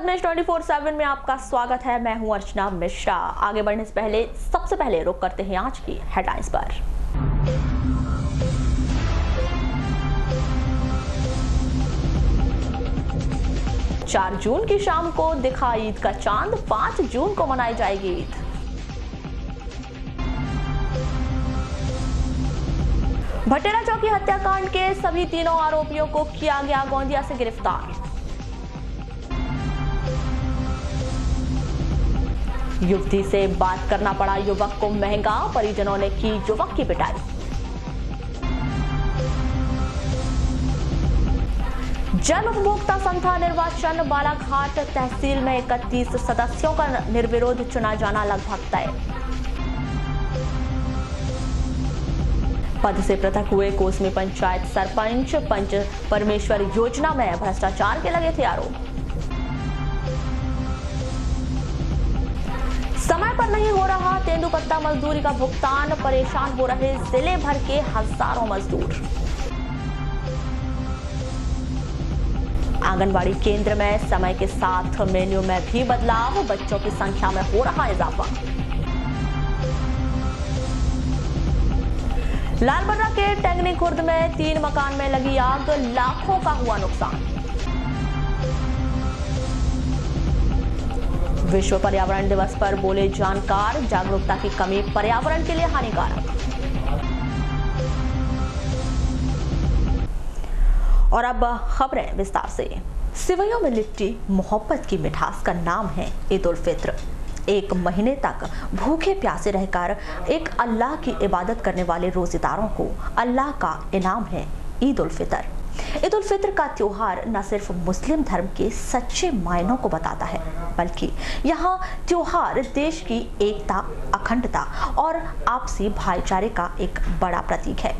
News 24/7 में आपका स्वागत है। मैं हूं अर्चना मिश्रा। आगे बढ़ने से पहले सबसे पहले रुक करते हैं आज की हेडलाइंस पर। चार जून की शाम को दिखा ईद का चांद, 5 जून को मनाई जाएगी ईद। भटेरा चौकी हत्याकांड के सभी तीनों आरोपियों को किया गया गोंदिया से गिरफ्तार। युवती से बात करना पड़ा युवक को महंगा, परिजनों ने की युवक की पिटाई। जन उपभोक्ता संस्था निर्वाचन बालाघाट तहसील में 31 सदस्यों का निर्विरोध चुना जाना लगभग तय। पद से पृथक हुए कोसमी पंचायत सरपंच, पंच परमेश्वर योजना में भ्रष्टाचार के लगे थे आरोप। समय पर नहीं हो रहा तेंदुपत्ता मजदूरी का भुगतान, परेशान हो रहे जिले भर के हजारों मजदूर। आंगनबाड़ी केंद्र में समय के साथ मेन्यू में भी बदलाव, बच्चों की संख्या में हो रहा इजाफा। लालबर्रा के टेंगनी खुर्द में 3 मकान में लगी आग, लाखों का हुआ नुकसान। विश्व पर्यावरण दिवस पर बोले जानकार, जागरूकता की कमी पर्यावरण के लिए हानिकारक। और अब खबरें विस्तार से। सिवैयों में लिट्टी मोहब्बत की मिठास का नाम है ईद उल फित्र। 1 महीने तक भूखे प्यासे रहकर एक अल्लाह की इबादत करने वाले रोजेदारों को अल्लाह का इनाम है ईद उल फित्र। ईद उल फित्र का त्योहार न सिर्फ मुस्लिम धर्म के सच्चे मायनों को बताता है, बल्कि यहाँ त्योहार देश की एकता, अखंडता और आपसी भाईचारे का एक बड़ा प्रतीक है।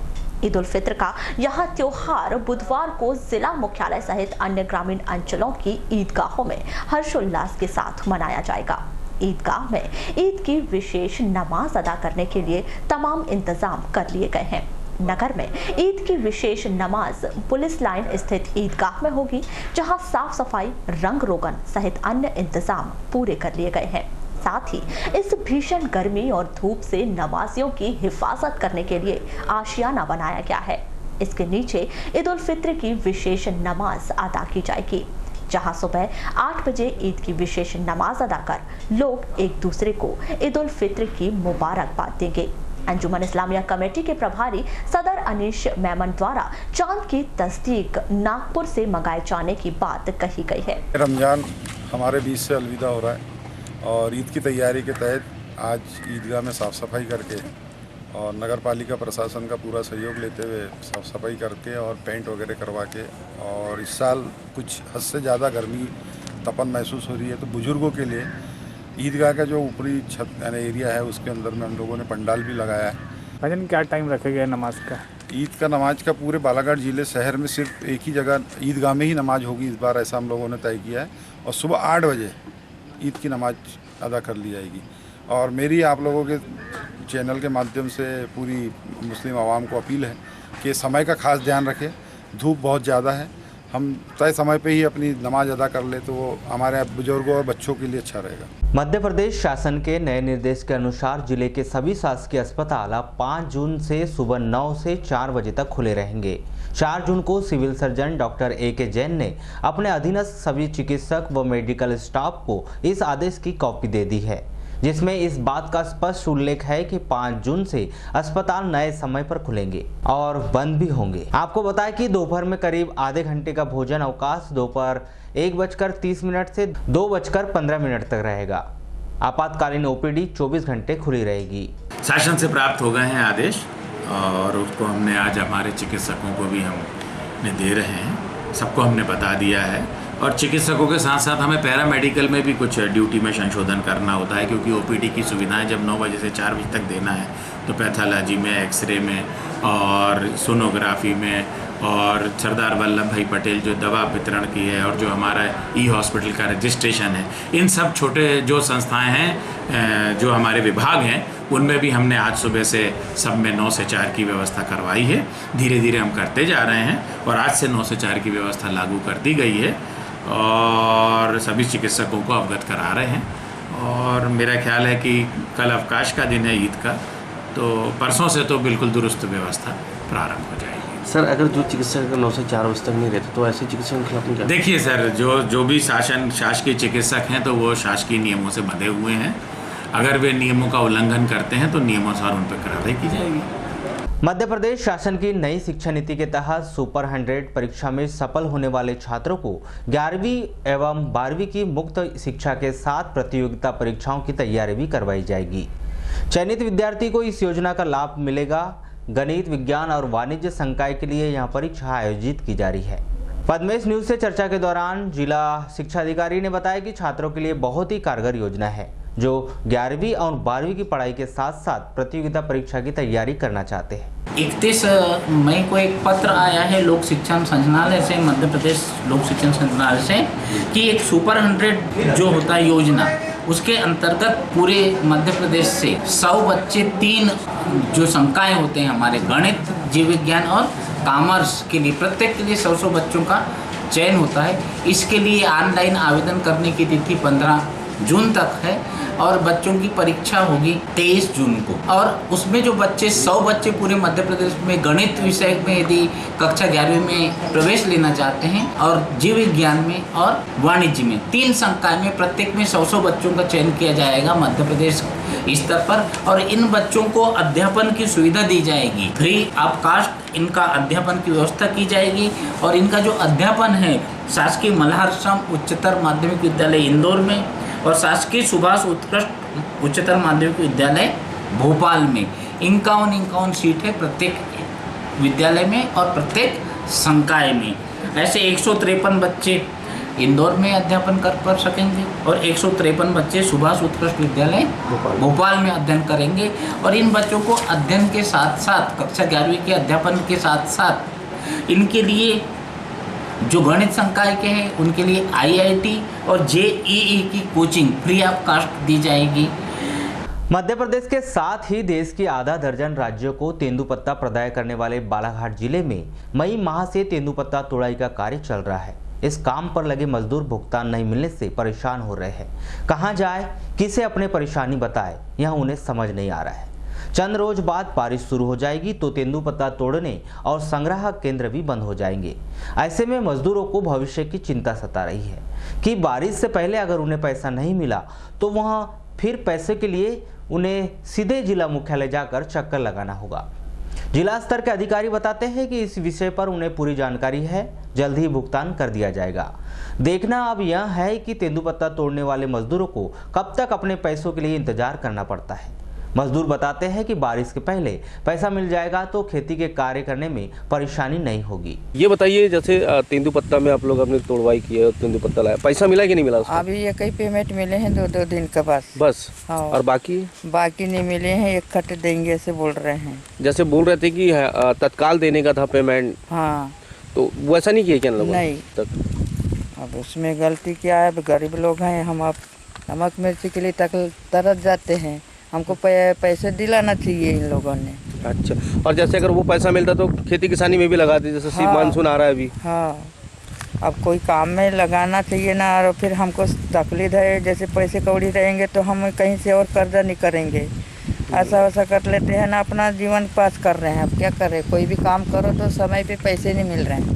ईद उल फित्र का यह त्योहार बुधवार को जिला मुख्यालय सहित अन्य ग्रामीण अंचलों की ईदगाहों में हर्षोल्लास के साथ मनाया जाएगा। ईदगाह में ईद की विशेष नमाज अदा करने के लिए तमाम इंतजाम कर लिए गए हैं। नगर में ईद की विशेष नमाज पुलिस लाइन स्थित ईदगाह में होगी, जहां साफ सफाई, रंग रोगन सहित अन्य इंतजाम पूरे कर लिए गए हैं। साथ ही इस भीषण गर्मी और धूप से नमाजियों की हिफाजत करने के लिए आशियाना बनाया गया है। इसके नीचे ईद उल फित्र की विशेष नमाज अदा की जाएगी, जहां सुबह 8 बजे ईद की विशेष नमाज अदा कर लोग एक दूसरे को ईद उल फित्र की मुबारकबाद देंगे। अंजुमन इस्लामिया कमेटी के प्रभारी सदर अनीश मेमन द्वारा चांद की तस्दीक नागपुर से मंगाए जाने की बात कही गई है। रमजान हमारे बीच से अलविदा हो रहा है और ईद की तैयारी के तहत आज ईदगाह में साफ़ सफाई करके और नगर पालिका प्रशासन का पूरा सहयोग लेते हुए साफ़ सफाई करके और पेंट वगैरह करवा के, और इस साल कुछ हद से ज़्यादा गर्मी तपन महसूस हो रही है, तो बुज़ुर्गों के लिए ईदगाह का जो ऊपरी छत यानी एरिया है उसके अंदर में हम लोगों ने पंडाल भी लगाया है। भजन क्या टाइम रखा गया नमाज का? ईद का नमाज का पूरे बालाघाट ज़िले शहर में सिर्फ एक ही जगह ईदगाह में ही नमाज होगी इस बार, ऐसा हम लोगों ने तय किया है। और सुबह 8 बजे ईद की नमाज अदा कर ली जाएगी। और मेरी आप लोगों के चैनल के माध्यम से पूरी मुस्लिम आवाम को अपील है कि समय का खास ध्यान रखें। धूप बहुत ज़्यादा है, हम तय समय पे ही अपनी नमाज अदा कर ले तो वो हमारे बुजुर्गों और बच्चों के लिए अच्छा रहेगा। मध्य प्रदेश शासन के नए निर्देश के अनुसार जिले के सभी शासकीय अस्पताल 5 जून से सुबह 9 से 4 बजे तक खुले रहेंगे। 4 जून को civil surgeon doctor AK Jain ने अपने अधीनस्थ सभी चिकित्सक व मेडिकल स्टाफ को इस आदेश की कॉपी दे दी है, जिसमें इस बात का स्पष्ट उल्लेख है कि 5 जून से अस्पताल नए समय पर खुलेंगे और बंद भी होंगे। आपको बताएं कि दोपहर में करीब आधे घंटे का भोजन अवकाश दोपहर 1:30 से 2:15 तक रहेगा। आपातकालीन OPD 24 घंटे खुली रहेगी। शासन से प्राप्त हो गए हैं आदेश और उसको हमने आज हमारे चिकित्सकों को भी हम दे रहे हैं, सबको हमने बता दिया है। और चिकित्सकों के साथ साथ हमें पैरामेडिकल में भी कुछ ड्यूटी में संशोधन करना होता है, क्योंकि OPD की सुविधाएं जब 9 बजे से 4 बजे तक देना है तो पैथोलॉजी में, एक्सरे में और सोनोग्राफी में और सरदार वल्लभ भाई पटेल जो दवा वितरण की है और जो हमारा हॉस्पिटल का रजिस्ट्रेशन है, इन सब छोटे जो संस्थाएं हैं, जो हमारे विभाग हैं, उनमें भी हमने आज सुबह से सब में 9 से 4 की व्यवस्था करवाई है। धीरे धीरे हम करते जा रहे हैं और आज से 9 से 4 की व्यवस्था लागू कर दी गई है। और सभी चिकित्सकों को अवगत करा रहे हैं। और मेरा ख्याल है कि कल अवकाश का दिन है ईद का, तो परसों से तो बिल्कुल दुरुस्त व्यवस्था प्रारंभ हो जाएगी। सर, अगर जो चिकित्सक 9 से 4 बजे तक नहीं रहते तो ऐसे चिकित्सकों के खिलाफ क्या? देखिए सर, जो भी शासकीय चिकित्सक हैं तो वो शासकीय नियमों से बंधे हुए हैं। अगर वे नियमों का उल्लंघन करते हैं तो नियमानुसार उन पर कार्रवाई की जाएगी। मध्य प्रदेश शासन की नई शिक्षा नीति के तहत सुपर 100 परीक्षा में सफल होने वाले छात्रों को 11वीं एवं 12वीं की मुक्त शिक्षा के साथ प्रतियोगिता परीक्षाओं की तैयारी भी करवाई जाएगी। चयनित विद्यार्थी को इस योजना का लाभ मिलेगा। गणित, विज्ञान और वाणिज्य संकाय के लिए यहां परीक्षा आयोजित की जा रही है। पद्मेश न्यूज से चर्चा के दौरान जिला शिक्षा अधिकारी ने बताया कि छात्रों के लिए बहुत ही कारगर योजना है, जो 11वीं और 12वीं की पढ़ाई के साथ साथ प्रतियोगिता परीक्षा की तैयारी करना चाहते हैं। 31 मई को एक पत्र आया है लोक शिक्षण संचालनालय से, मध्य प्रदेश लोक शिक्षण संचालनालय से, कि एक सुपर 100 जो होता है योजना, उसके अंतर्गत पूरे मध्य प्रदेश से 100 बच्चे 3 जो संकाय होते हैं हमारे, गणित, जीव विज्ञान और कॉमर्स के लिए, प्रत्येक के लिए 100 बच्चों का चयन होता है। इसके लिए ऑनलाइन आवेदन करने की तिथि 15 जून तक है और बच्चों की परीक्षा होगी 23 जून को। और उसमें जो बच्चे 100 बच्चे पूरे मध्य प्रदेश में गणित विषय में यदि कक्षा 11वीं में प्रवेश लेना चाहते हैं और जीव विज्ञान में और वाणिज्य में 3 संकाय में प्रत्येक में 100 बच्चों का चयन किया जाएगा मध्य प्रदेश स्तर पर। और इन बच्चों को अध्यापन की सुविधा दी जाएगी, फ्री ऑफ कास्ट इनका अध्यापन की व्यवस्था की जाएगी। और इनका जो अध्यापन है शासकीय मल्हारश्रम उच्चतर माध्यमिक विद्यालय इंदौर में और शासकीय सुभाष उत्कृष्ट उच्चतर माध्यमिक विद्यालय भोपाल में 51 सीट है प्रत्येक विद्यालय में और प्रत्येक संकाय में। ऐसे 153 बच्चे इंदौर में अध्यापन कर सकेंगे और 153 बच्चे सुभाष उत्कृष्ट विद्यालय भोपाल में अध्ययन करेंगे। और इन बच्चों को अध्ययन के साथ साथ, कक्षा 11वीं के अध्यापन के साथ साथ, इनके लिए जो गणित संकाय के हैं उनके लिए IIT और JEE की कोचिंग फ्री ऑफ कास्ट दी जाएगी। मध्य प्रदेश के साथ ही देश के आधा दर्जन राज्यों को तेंदुपत्ता प्रदाय करने वाले बालाघाट जिले में मई माह से तेंदुपत्ता तोड़ाई का कार्य चल रहा है। इस काम पर लगे मजदूर भुगतान नहीं मिलने से परेशान हो रहे हैं। कहां जाए, किसे अपने परेशानी बताए, यह उन्हें समझ नहीं आ रहा है। चंद रोज बाद बारिश शुरू हो जाएगी तो तेंदुपत्ता तोड़ने और संग्रह केंद्र भी बंद हो जाएंगे। ऐसे में मजदूरों को भविष्य की चिंता सता रही है कि बारिश से पहले अगर उन्हें पैसा नहीं मिला तो वहां फिर पैसे के लिए उन्हें सीधे जिला मुख्यालय जाकर चक्कर लगाना होगा। जिला स्तर के अधिकारी बताते हैं कि इस विषय पर उन्हें पूरी जानकारी है, जल्द ही भुगतान कर दिया जाएगा। देखना अब यह है कि तेंदुपत्ता तोड़ने वाले मजदूरों को कब तक अपने पैसों के लिए इंतजार करना पड़ता है। मजदूर बताते हैं कि बारिश के पहले पैसा मिल जाएगा तो खेती के कार्य करने में परेशानी नहीं होगी। ये बताइए, जैसे तेंदुपत्ता में आप लोग अपने तोड़वाई की है, तेंदुपत्ता लाया, पैसा मिला कि नहीं मिला उसको? अभी ये कई पेमेंट मिले हैं 2 दिन का बस। हाँ। और बाकी नहीं मिले हैं, एक खट देंगे ऐसे बोल रहे हैं। जैसे बोल रहे थे कि तत्काल देने का था पेमेंट। हाँ, तो वैसा नहीं किया क्या लोगों नहीं तक? अब उसमें गलती क्या है, गरीब लोग हैं हम, अब नमक मिर्ची के लिए तरस जाते हैं, हमको पैसे दिलाना चाहिए इन लोगों ने। अच्छा, और जैसे अगर वो पैसा मिलता तो खेती किसानी में भी लगा दी, जैसे हाँ, मानसून आ रहा है अभी। हाँ, अब कोई काम में लगाना चाहिए ना। और फिर हमको तकलीफ है, जैसे पैसे कौड़ी रहेंगे तो हम कहीं से और कर्जा नहीं करेंगे, ऐसा वैसा कर लेते हैं ना, अपना जीवन पास कर रहे हैं। अब क्या करें, कोई भी काम करो तो समय पे पैसे नहीं मिल रहे हैं।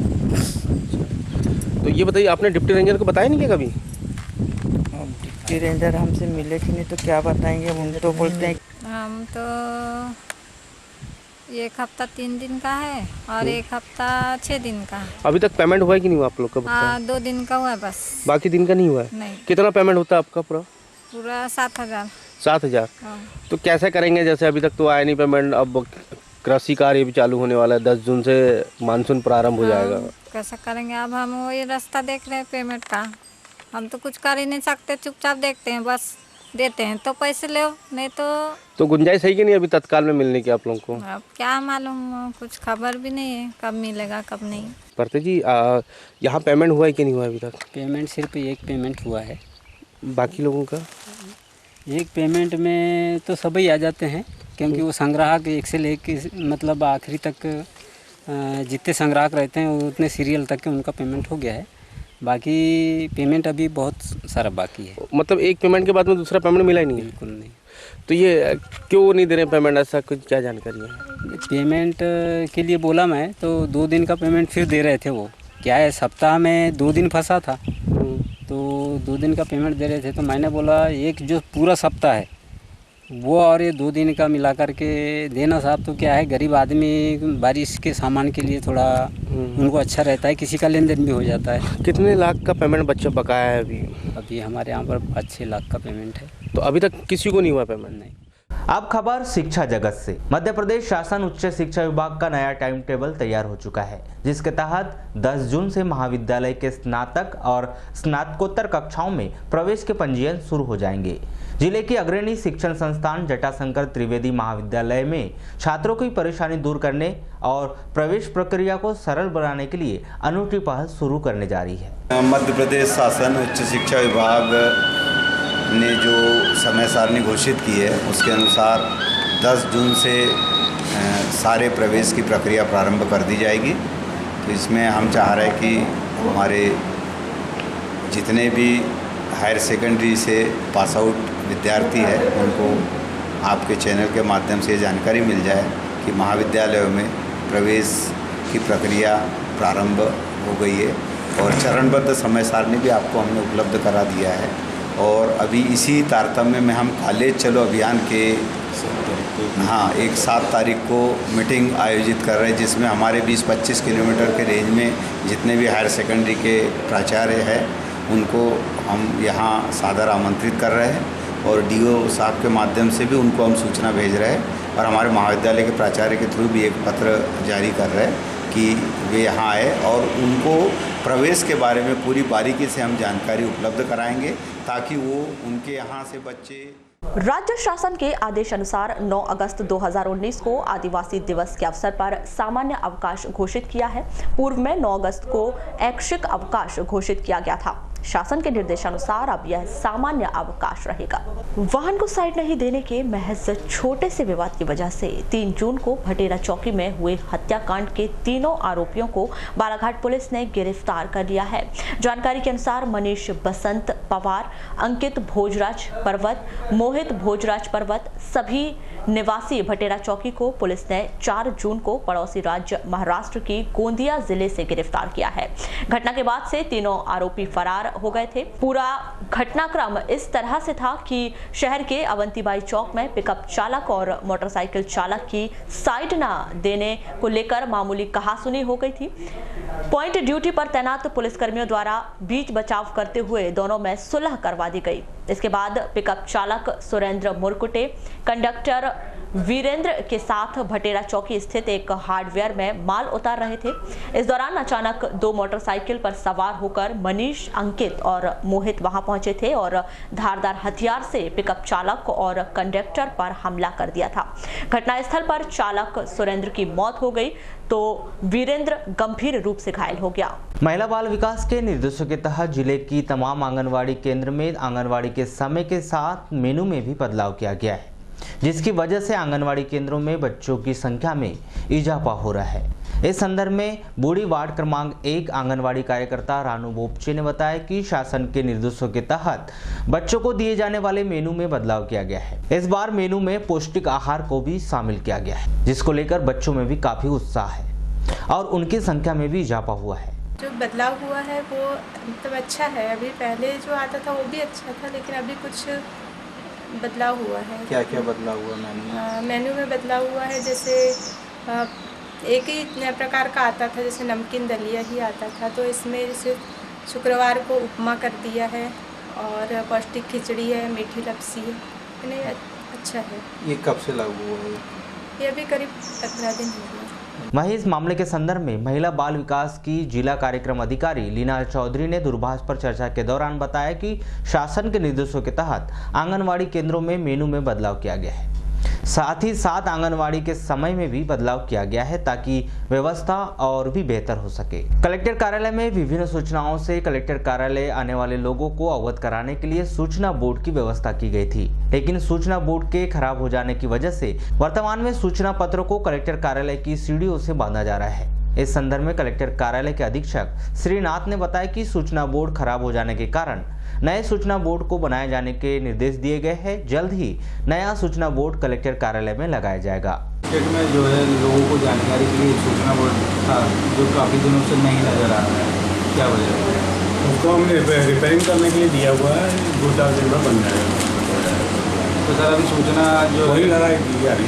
तो ये बताइए, आपने डिप्टी रेंजर को बताया नहीं क्या कभी? डिप्टी रेंजर हमसे मिले कि नहीं तो क्या बताएंगे, हम तो बोलते हैं। हम तो 1 हफ्ता 3 दिन का है और 1 हफ्ता 6 दिन का है। अभी तक पेमेंट हुआ है कि नहीं हुआ आप लोग का? हाँ, 2 दिन का हुआ है बस, बाकी दिन का नहीं हुआ है? नहीं। कितना पेमेंट होता है आपका पूरा 7,000। 7,000? हाँ। तो कैसे करेंगे, जैसे अभी तक तो आया नहीं पेमेंट, अब कृषि कार्य भी चालू होने वाला है, 10 जून से मानसून प्रारंभ हो जाएगा। कैसा करेंगे, अब हम वही रास्ता देख रहे हैं पेमेंट का। हम तो कुछ कर ही नहीं सकते, चुपचाप देखते हैं, बस देते हैं तो पैसे लो, नहीं तो गुंजाइश है कि नहीं अभी तत्काल में मिलने की आप लोगों को? अब क्या मालूम, कुछ खबर भी नहीं है कब मिलेगा कब नहीं। परते जी, यहाँ पेमेंट हुआ है कि नहीं हुआ अभी तक? पेमेंट सिर्फ एक पेमेंट हुआ है, बाकी लोगों का? एक पेमेंट में तो सभी आ जाते हैं, क्योंकि वो संग्राहक एक से लेके मतलब आखिरी तक जितने संग्राहक रहते हैं उतने सीरियल तक के उनका पेमेंट हो गया है। बाकी पेमेंट अभी बहुत सारा बाकी है। मतलब एक पेमेंट के बाद में दूसरा पेमेंट मिला ही नहीं है? बिल्कुल नहीं। तो ये क्यों नहीं दे रहे पेमेंट, ऐसा कुछ क्या जानकारी है? पेमेंट के लिए बोला मैं तो 2 दिन का पेमेंट फिर दे रहे थे। वो क्या है, सप्ताह में 2 दिन फंसा था तो 2 दिन का पेमेंट दे रहे थे। तो मैंने बोला एक जो पूरा सप्ताह है वो और ये 2 दिन का मिला करके देना साहब। तो क्या है, गरीब आदमी बारिश के सामान के लिए थोड़ा उनको अच्छा रहता है, किसी का लेन देन भी हो जाता है। कितने लाख का पेमेंट बच्चा बकाया है अभी? अभी हमारे यहाँ पर 5-6 लाख का पेमेंट है। तो अभी तक किसी को नहीं हुआ पेमेंट? नहीं। अब खबर शिक्षा जगत से। मध्य प्रदेश शासन उच्च शिक्षा विभाग का नया टाइम टेबल तैयार हो चुका है, जिसके तहत 10 जून से महाविद्यालय के स्नातक और स्नातकोत्तर कक्षाओं में प्रवेश के पंजीयन शुरू हो जाएंगे। जिले की अग्रणी शिक्षण संस्थान जटाशंकर त्रिवेदी महाविद्यालय में छात्रों की परेशानी दूर करने और प्रवेश प्रक्रिया को सरल बनाने के लिए अनूठी पहल शुरू करने जा रही है। मध्य प्रदेश शासन उच्च शिक्षा विभाग ने जो समय सारणी घोषित की है उसके अनुसार 10 जून से सारे प्रवेश की प्रक्रिया प्रारंभ कर दी जाएगी। तो इसमें हम चाह रहे हैं कि हमारे जितने भी हायर सेकेंडरी से पास आउट विद्यार्थी है उनको आपके चैनल के माध्यम से जानकारी मिल जाए कि महाविद्यालयों में प्रवेश की प्रक्रिया प्रारंभ हो गई है और चरणबद्ध समय सारणी भी आपको हमने उपलब्ध करा दिया है। और अभी इसी तारतम्य में हम कॉलेज चलो अभियान के 7 तारीख को मीटिंग आयोजित कर रहे हैं, जिसमें हमारे 20-25 किलोमीटर के रेंज में जितने भी हायर सेकेंडरी के प्राचार्य हैं उनको हम यहाँ सादर आमंत्रित कर रहे हैं और डीओ साहब के माध्यम से भी उनको हम सूचना भेज रहे हैं और हमारे महाविद्यालय के प्राचार्य के थ्रू भी एक पत्र जारी कर रहे हैं कि वे यहाँ आए और उनको प्रवेश के बारे में पूरी बारीकी से हम जानकारी उपलब्ध कराएंगे ताकि वो उनके यहाँ से बच्चे। राज्य शासन के आदेश अनुसार 9 अगस्त 2019 को आदिवासी दिवस के अवसर पर सामान्य अवकाश घोषित किया है। पूर्व में 9 अगस्त को ऐच्छिक अवकाश घोषित किया गया था। शासन के निर्देशानुसार अब यह सामान्य अवकाश रहेगा। वाहन को साइड नहीं देने के महज छोटे से विवाद की वजह से 3 जून को भटेरा चौकी में हुए हत्याकांड के तीनों आरोपियों को बालाघाट पुलिस ने गिरफ्तार कर लिया है। जानकारी के अनुसार मनीष बसंत पवार, अंकित भोजराज पर्वत, मोहित भोजराज पर्वत सभी निवासी भटेरा चौकी को पुलिस ने 4 जून को पड़ोसी राज्य महाराष्ट्र की गोंदिया जिले से गिरफ्तार किया है। घटना के बाद से तीनों आरोपी फरार हो गए थे। पूरा घटनाक्रम इस तरह से था कि शहर के अवंतीबाई चौक में पिकअप चालक और मोटरसाइकिल चालक की साइड न देने को लेकर मामूली कहासुनी हो गई थी। पॉइंट ड्यूटी पर तैनात पुलिसकर्मियों द्वारा बीच बचाव करते हुए दोनों में सुलह करवा दी गई। इसके बाद पिकअप चालक सुरेंद्र मुरकुटे कंडक्टर वीरेंद्र के साथ भटेरा चौकी स्थित एक हार्डवेयर में माल उतार रहे थे। इस दौरान अचानक 2 मोटरसाइकिल पर सवार होकर मनीष, अंकित और मोहित वहां पहुंचे थे और धारदार हथियार से पिकअप चालक और कंडक्टर पर हमला कर दिया था। घटनास्थल पर चालक सुरेंद्र की मौत हो गई तो वीरेंद्र गंभीर रूप से घायल हो गया। महिला बाल विकास के निर्देशों के तहत जिले की तमाम आंगनवाड़ी केंद्र में आंगनवाड़ी के समय के साथ मेनू में भी बदलाव किया गया है, जिसकी वजह से आंगनवाड़ी केंद्रों में बच्चों की संख्या में इजाफा हो रहा है। इस संदर्भ में बूढ़ी वार्ड क्रमांक 1 आंगनवाड़ी कार्यकर्ता रानू बोपचे ने बताया कि शासन के निर्देशों के तहत बच्चों को दिए जाने वाले मेनू में बदलाव किया गया है। इस बार मेनू में पौष्टिक आहार को भी शामिल किया गया है, जिसको लेकर बच्चों में भी काफी उत्साह है और उनकी संख्या में भी इजाफा हुआ है। जो बदलाव हुआ है वो मतलब अच्छा है। अभी पहले जो आता था वो भी अच्छा था, लेकिन अभी कुछ बदलाव हुआ है। क्या क्या बदलाव हुआ मेनू में? मेनू में बदलाव हुआ है, जैसे एक ही प्रकार का आता था, जैसे नमकीन दलिया ही आता था, तो इसमें जैसे शुक्रवार को उपमा कर दिया है और पौष्टिक खिचड़ी है, मीठी लपसी है। इन्हें अच्छा है। ये कब से लागू हुआ है? ये अभी करीब 15 दिन हो गए। वहीं इस मामले के संदर्भ में महिला बाल विकास की जिला कार्यक्रम अधिकारी लीना चौधरी ने दूरभाष पर चर्चा के दौरान बताया कि शासन के निर्देशों के तहत आंगनवाड़ी केंद्रों में मेनू में बदलाव किया गया है। साथ ही साथ आंगनवाड़ी के समय में भी बदलाव किया गया है ताकि व्यवस्था और भी बेहतर हो सके। कलेक्टर कार्यालय में विभिन्न सूचनाओं से कलेक्टर कार्यालय आने वाले लोगों को अवगत कराने के लिए सूचना बोर्ड की व्यवस्था की गई थी, लेकिन सूचना बोर्ड के खराब हो जाने की वजह से वर्तमान में सूचना पत्रों को कलेक्टर कार्यालय की सीढ़ियों से बांधा जा रहा है। इस संदर्भ में कलेक्टर कार्यालय के अधीक्षक श्रीनाथ ने बताया कि सूचना बोर्ड खराब हो जाने के कारण नए सूचना बोर्ड को बनाए जाने के निर्देश दिए गए हैं। जल्द ही नया सूचना बोर्ड कलेक्टर कार्यालय में लगाया जाएगा। स्टेट में जो है लोगों को जानकारी के लिए सूचना बोर्ड था जो काफ़ी दिनों से नहीं नज़र आ रहा है, क्या वजह है? उसको हमने रिपेयरिंग करने के लिए दिया हुआ है, 2-4 दिन में बन जाएगा। तो सर अभी सूचना जो वही लगाई दी यार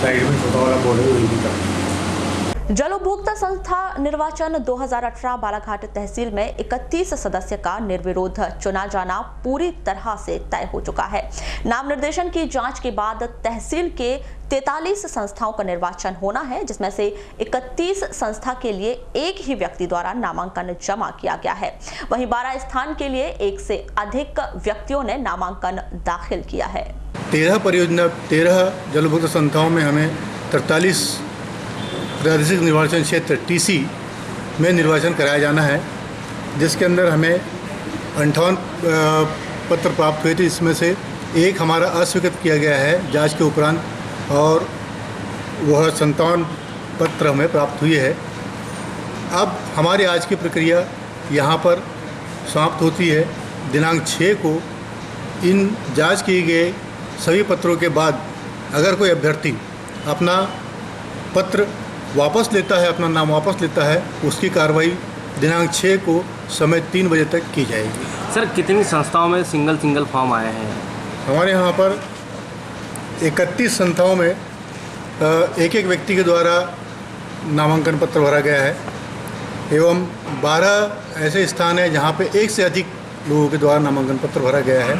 साइड में छोटा वाला बोर्ड है वही भी कर। जल उपभोक्ता संस्था निर्वाचन 2018 बालाघाट तहसील में 31 सदस्य का निर्विरोध चुना जाना पूरी तरह से तय हो चुका है। नाम निर्देशन की जांच के बाद तहसील के 43 संस्थाओं का निर्वाचन होना है, जिसमें से 31 संस्था के लिए एक ही व्यक्ति द्वारा नामांकन जमा किया गया है। वहीं 12 स्थान के लिए एक से अधिक व्यक्तियों ने नामांकन दाखिल किया है। 13 जल उपभोक्ता संस्थाओं में हमें 43 प्रादेशिक निर्वाचन क्षेत्र TC में निर्वाचन कराया जाना है, जिसके अंदर हमें 58 पत्र प्राप्त हुए थे। इसमें से एक हमारा अस्वीकृत किया गया है जांच के उपरांत, और वह 57 पत्र हमें प्राप्त हुई है। अब हमारी आज की प्रक्रिया यहाँ पर समाप्त होती है। दिनांक 6 को इन जांच किए गए सभी पत्रों के बाद अगर कोई अभ्यर्थी अपना पत्र वापस लेता है, अपना नाम वापस लेता है, उसकी कार्रवाई दिनांक 6 को समय 3 बजे तक की जाएगी। सर कितनी संस्थाओं में सिंगल फॉर्म आए हैं? हमारे यहाँ पर 31 संस्थाओं में एक एक व्यक्ति के द्वारा नामांकन पत्र भरा गया है, एवं 12 ऐसे स्थान हैं जहाँ पे एक से अधिक लोगों के द्वारा नामांकन पत्र भरा गया है,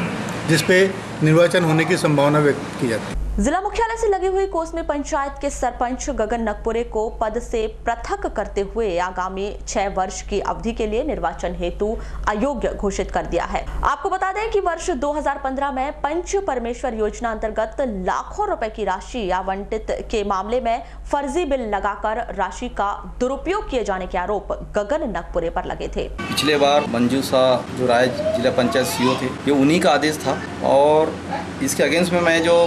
जिस पे निर्वाचन होने की संभावना व्यक्त की जाती है। जिला मुख्यालय से लगी हुई कोसमी पंचायत के सरपंच गगन नकपुरे को पद से पृथक करते हुए आगामी 6 वर्ष की अवधि के लिए निर्वाचन हेतु अयोग्य घोषित कर दिया है। आपको बता दें कि वर्ष 2015 में पंच परमेश्वर योजना अंतर्गत लाखों रुपए की राशि आवंटित के मामले में फर्जी बिल लगाकर राशि का दुरुपयोग किए जाने के आरोप गगन नकपुरे पर लगे थे। पिछले बार मंजू शाह जो राय जिला पंचायत CO थे, ये उन्हीं का आदेश था, और इसके अगेंस्ट में मैं जो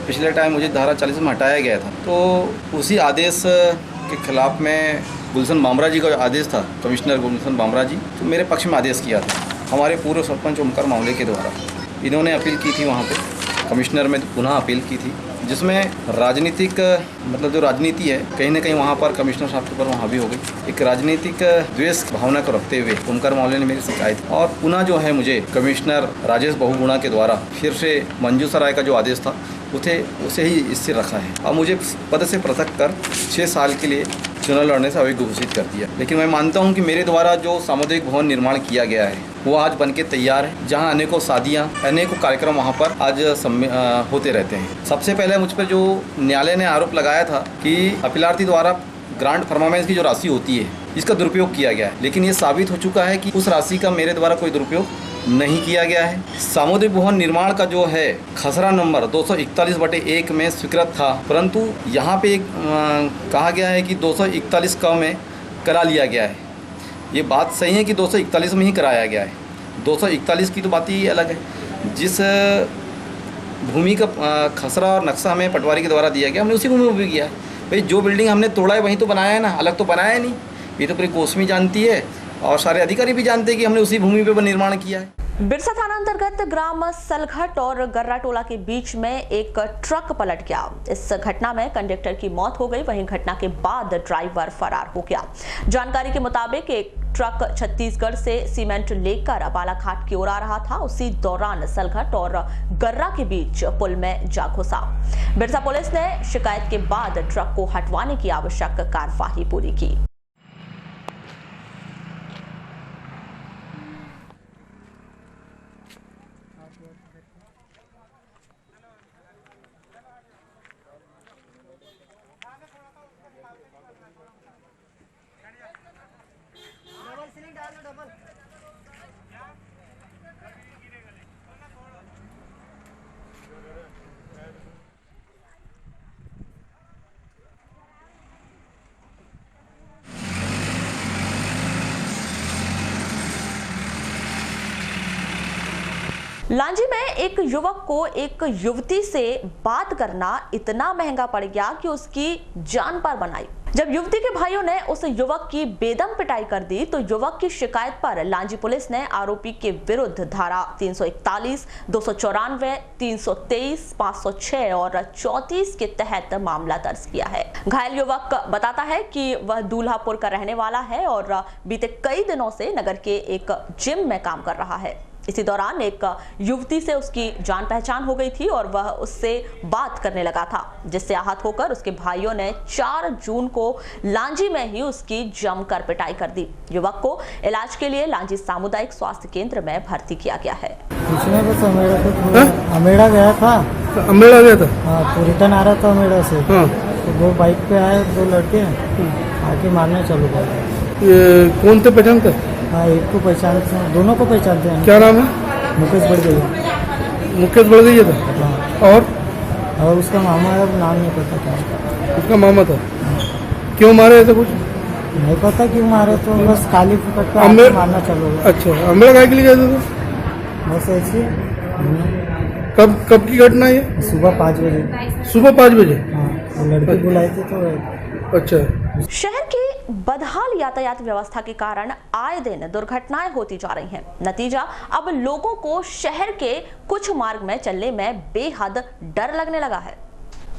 पिछले टाइम मुझे धारा 40 में हटाया गया था, तो उसी आदेश के खिलाफ में गुलशन बामरा जी का जो आदेश था, कमिश्नर गुलशन बामरा जी, तो मेरे पक्ष में आदेश किया था हमारे पूर्व सरपंच ओमकार मावले के द्वारा। इन्होंने अपील की थी वहाँ पे, कमिश्नर में पुनः अपील की थी, जिसमें राजनीतिक मतलब जो राजनीति है कहीं ना कहीं वहाँ पर कमिश्नर साहब के ऊपर वहाँ भी हो गई। एक राजनीतिक द्वेष भावना को रखते हुए ओमकार मावले ने मेरी शिकायत, और पुनः जो है मुझे कमिश्नर राजेश बहुगुणा के द्वारा फिर से मंजू सराय का जो आदेश था उसे ही स्थिर रखा है। अब मुझे पद से पृथक कर 6 साल के लिए चुनाव लड़ने से अयोग्य घोषित कर दिया। लेकिन मैं मानता हूं कि मेरे द्वारा जो सामुदायिक भवन निर्माण किया गया है वो आज बनके तैयार है, जहां अनेकों शादियां, अनेकों कार्यक्रम वहां पर आज होते रहते हैं। सबसे पहले मुझ पर जो न्यायालय ने आरोप लगाया था कि अपीलार्थी द्वारा ग्रांट परफॉर्मेंस की जो राशि होती है इसका दुरुपयोग किया गया है, लेकिन ये साबित हो चुका है कि उस राशि का मेरे द्वारा कोई दुरुपयोग नहीं किया गया है। सामुदायिक भवन निर्माण का जो है खसरा नंबर 241/1 में स्वीकृत था, परंतु यहाँ पे एक कहा गया है कि 241 का में करा लिया गया है। ये बात सही है कि 241 में ही कराया गया है, 241 की तो बात ही अलग है। जिस भूमि का खसरा और नक्शा हमें पटवारी के द्वारा दिया गया, हमने उसी भूमि में भी किया है। भाई जो बिल्डिंग हमने तोड़ा है वहीं तो बनाया है ना, अलग तो बनाया नहीं। ये तो पूरी कोसमी जानती है और सारे अधिकारी भी जानते हैं कि हमने उसी भूमि पे निर्माण किया है। बिरसा थाना अंतर्गत ग्राम सलघट और गर्रा टोला के बीच में एक ट्रक पलट गया। इस घटना में कंडक्टर की मौत हो गई, वहीं घटना के बाद ड्राइवर फरार हो गया। जानकारी के मुताबिक एक ट्रक छत्तीसगढ़ से सीमेंट लेकर बालाघाट की ओर आ रहा था। उसी दौरान सलघट और गर्रा के बीच पुल में जा घुसा। बिरसा पुलिस ने शिकायत के बाद ट्रक को हटवाने की आवश्यक कार्यवाही पूरी की। लांजी में एक युवक को एक युवती से बात करना इतना महंगा पड़ गया कि उसकी जान पर बनाई। जब युवती के भाइयों ने उस युवक की बेदम पिटाई कर दी तो युवक की शिकायत पर लांजी पुलिस ने आरोपी के विरुद्ध धारा 341, 294, 323, 506 और 34 के तहत मामला दर्ज किया है। घायल युवक बताता है कि वह दूल्हापुर का रहने वाला है और बीते कई दिनों से नगर के एक जिम में काम कर रहा है। इसी दौरान एक युवती से उसकी जान पहचान हो गई थी और वह उससे बात करने लगा था, जिससे आहत होकर उसके भाइयों ने 4 जून को लांजी में ही उसकी जमकर पिटाई कर दी। युवक को इलाज के लिए लांजी सामुदायिक स्वास्थ्य केंद्र में भर्ती किया गया है। अमेड़ा गया था। अमेड़ा गया था? हाँ, तो रिटर्न आ रहा था अमेड़ा से। तो 2 बाइक पे आए 2 लड़के, आके मारने चालू कर। ये कौन थे पहचानते? हाँ, एक को पहचानते हैं, दोनों को पहचानते हैं। क्या नाम है? मुकेश बढ़गैया। मुकेश बढ़गैया था? हाँ। और उसका मामा है, नाम नहीं पता क्या। उसका मामा था? क्यों मारे ऐसा कुछ नहीं पता क्यों मारे, तो बस खाली फुकट पे मारना चालू हुआ। अच्छा, अमेड़ा काय के लिए गए थे? बस ऐसे। कब की घटना है? सुबह 5 बजे। सुबह 5 बजे? हाँ, लड़के बुलाए थे तो। अच्छा। शहर की बदहाल यातायात व्यवस्था के कारण आए दिन दुर्घटनाएं होती जा रही हैं। नतीजा, अब लोगों को शहर के कुछ मार्ग में चलने में बेहद डर लगने लगा है।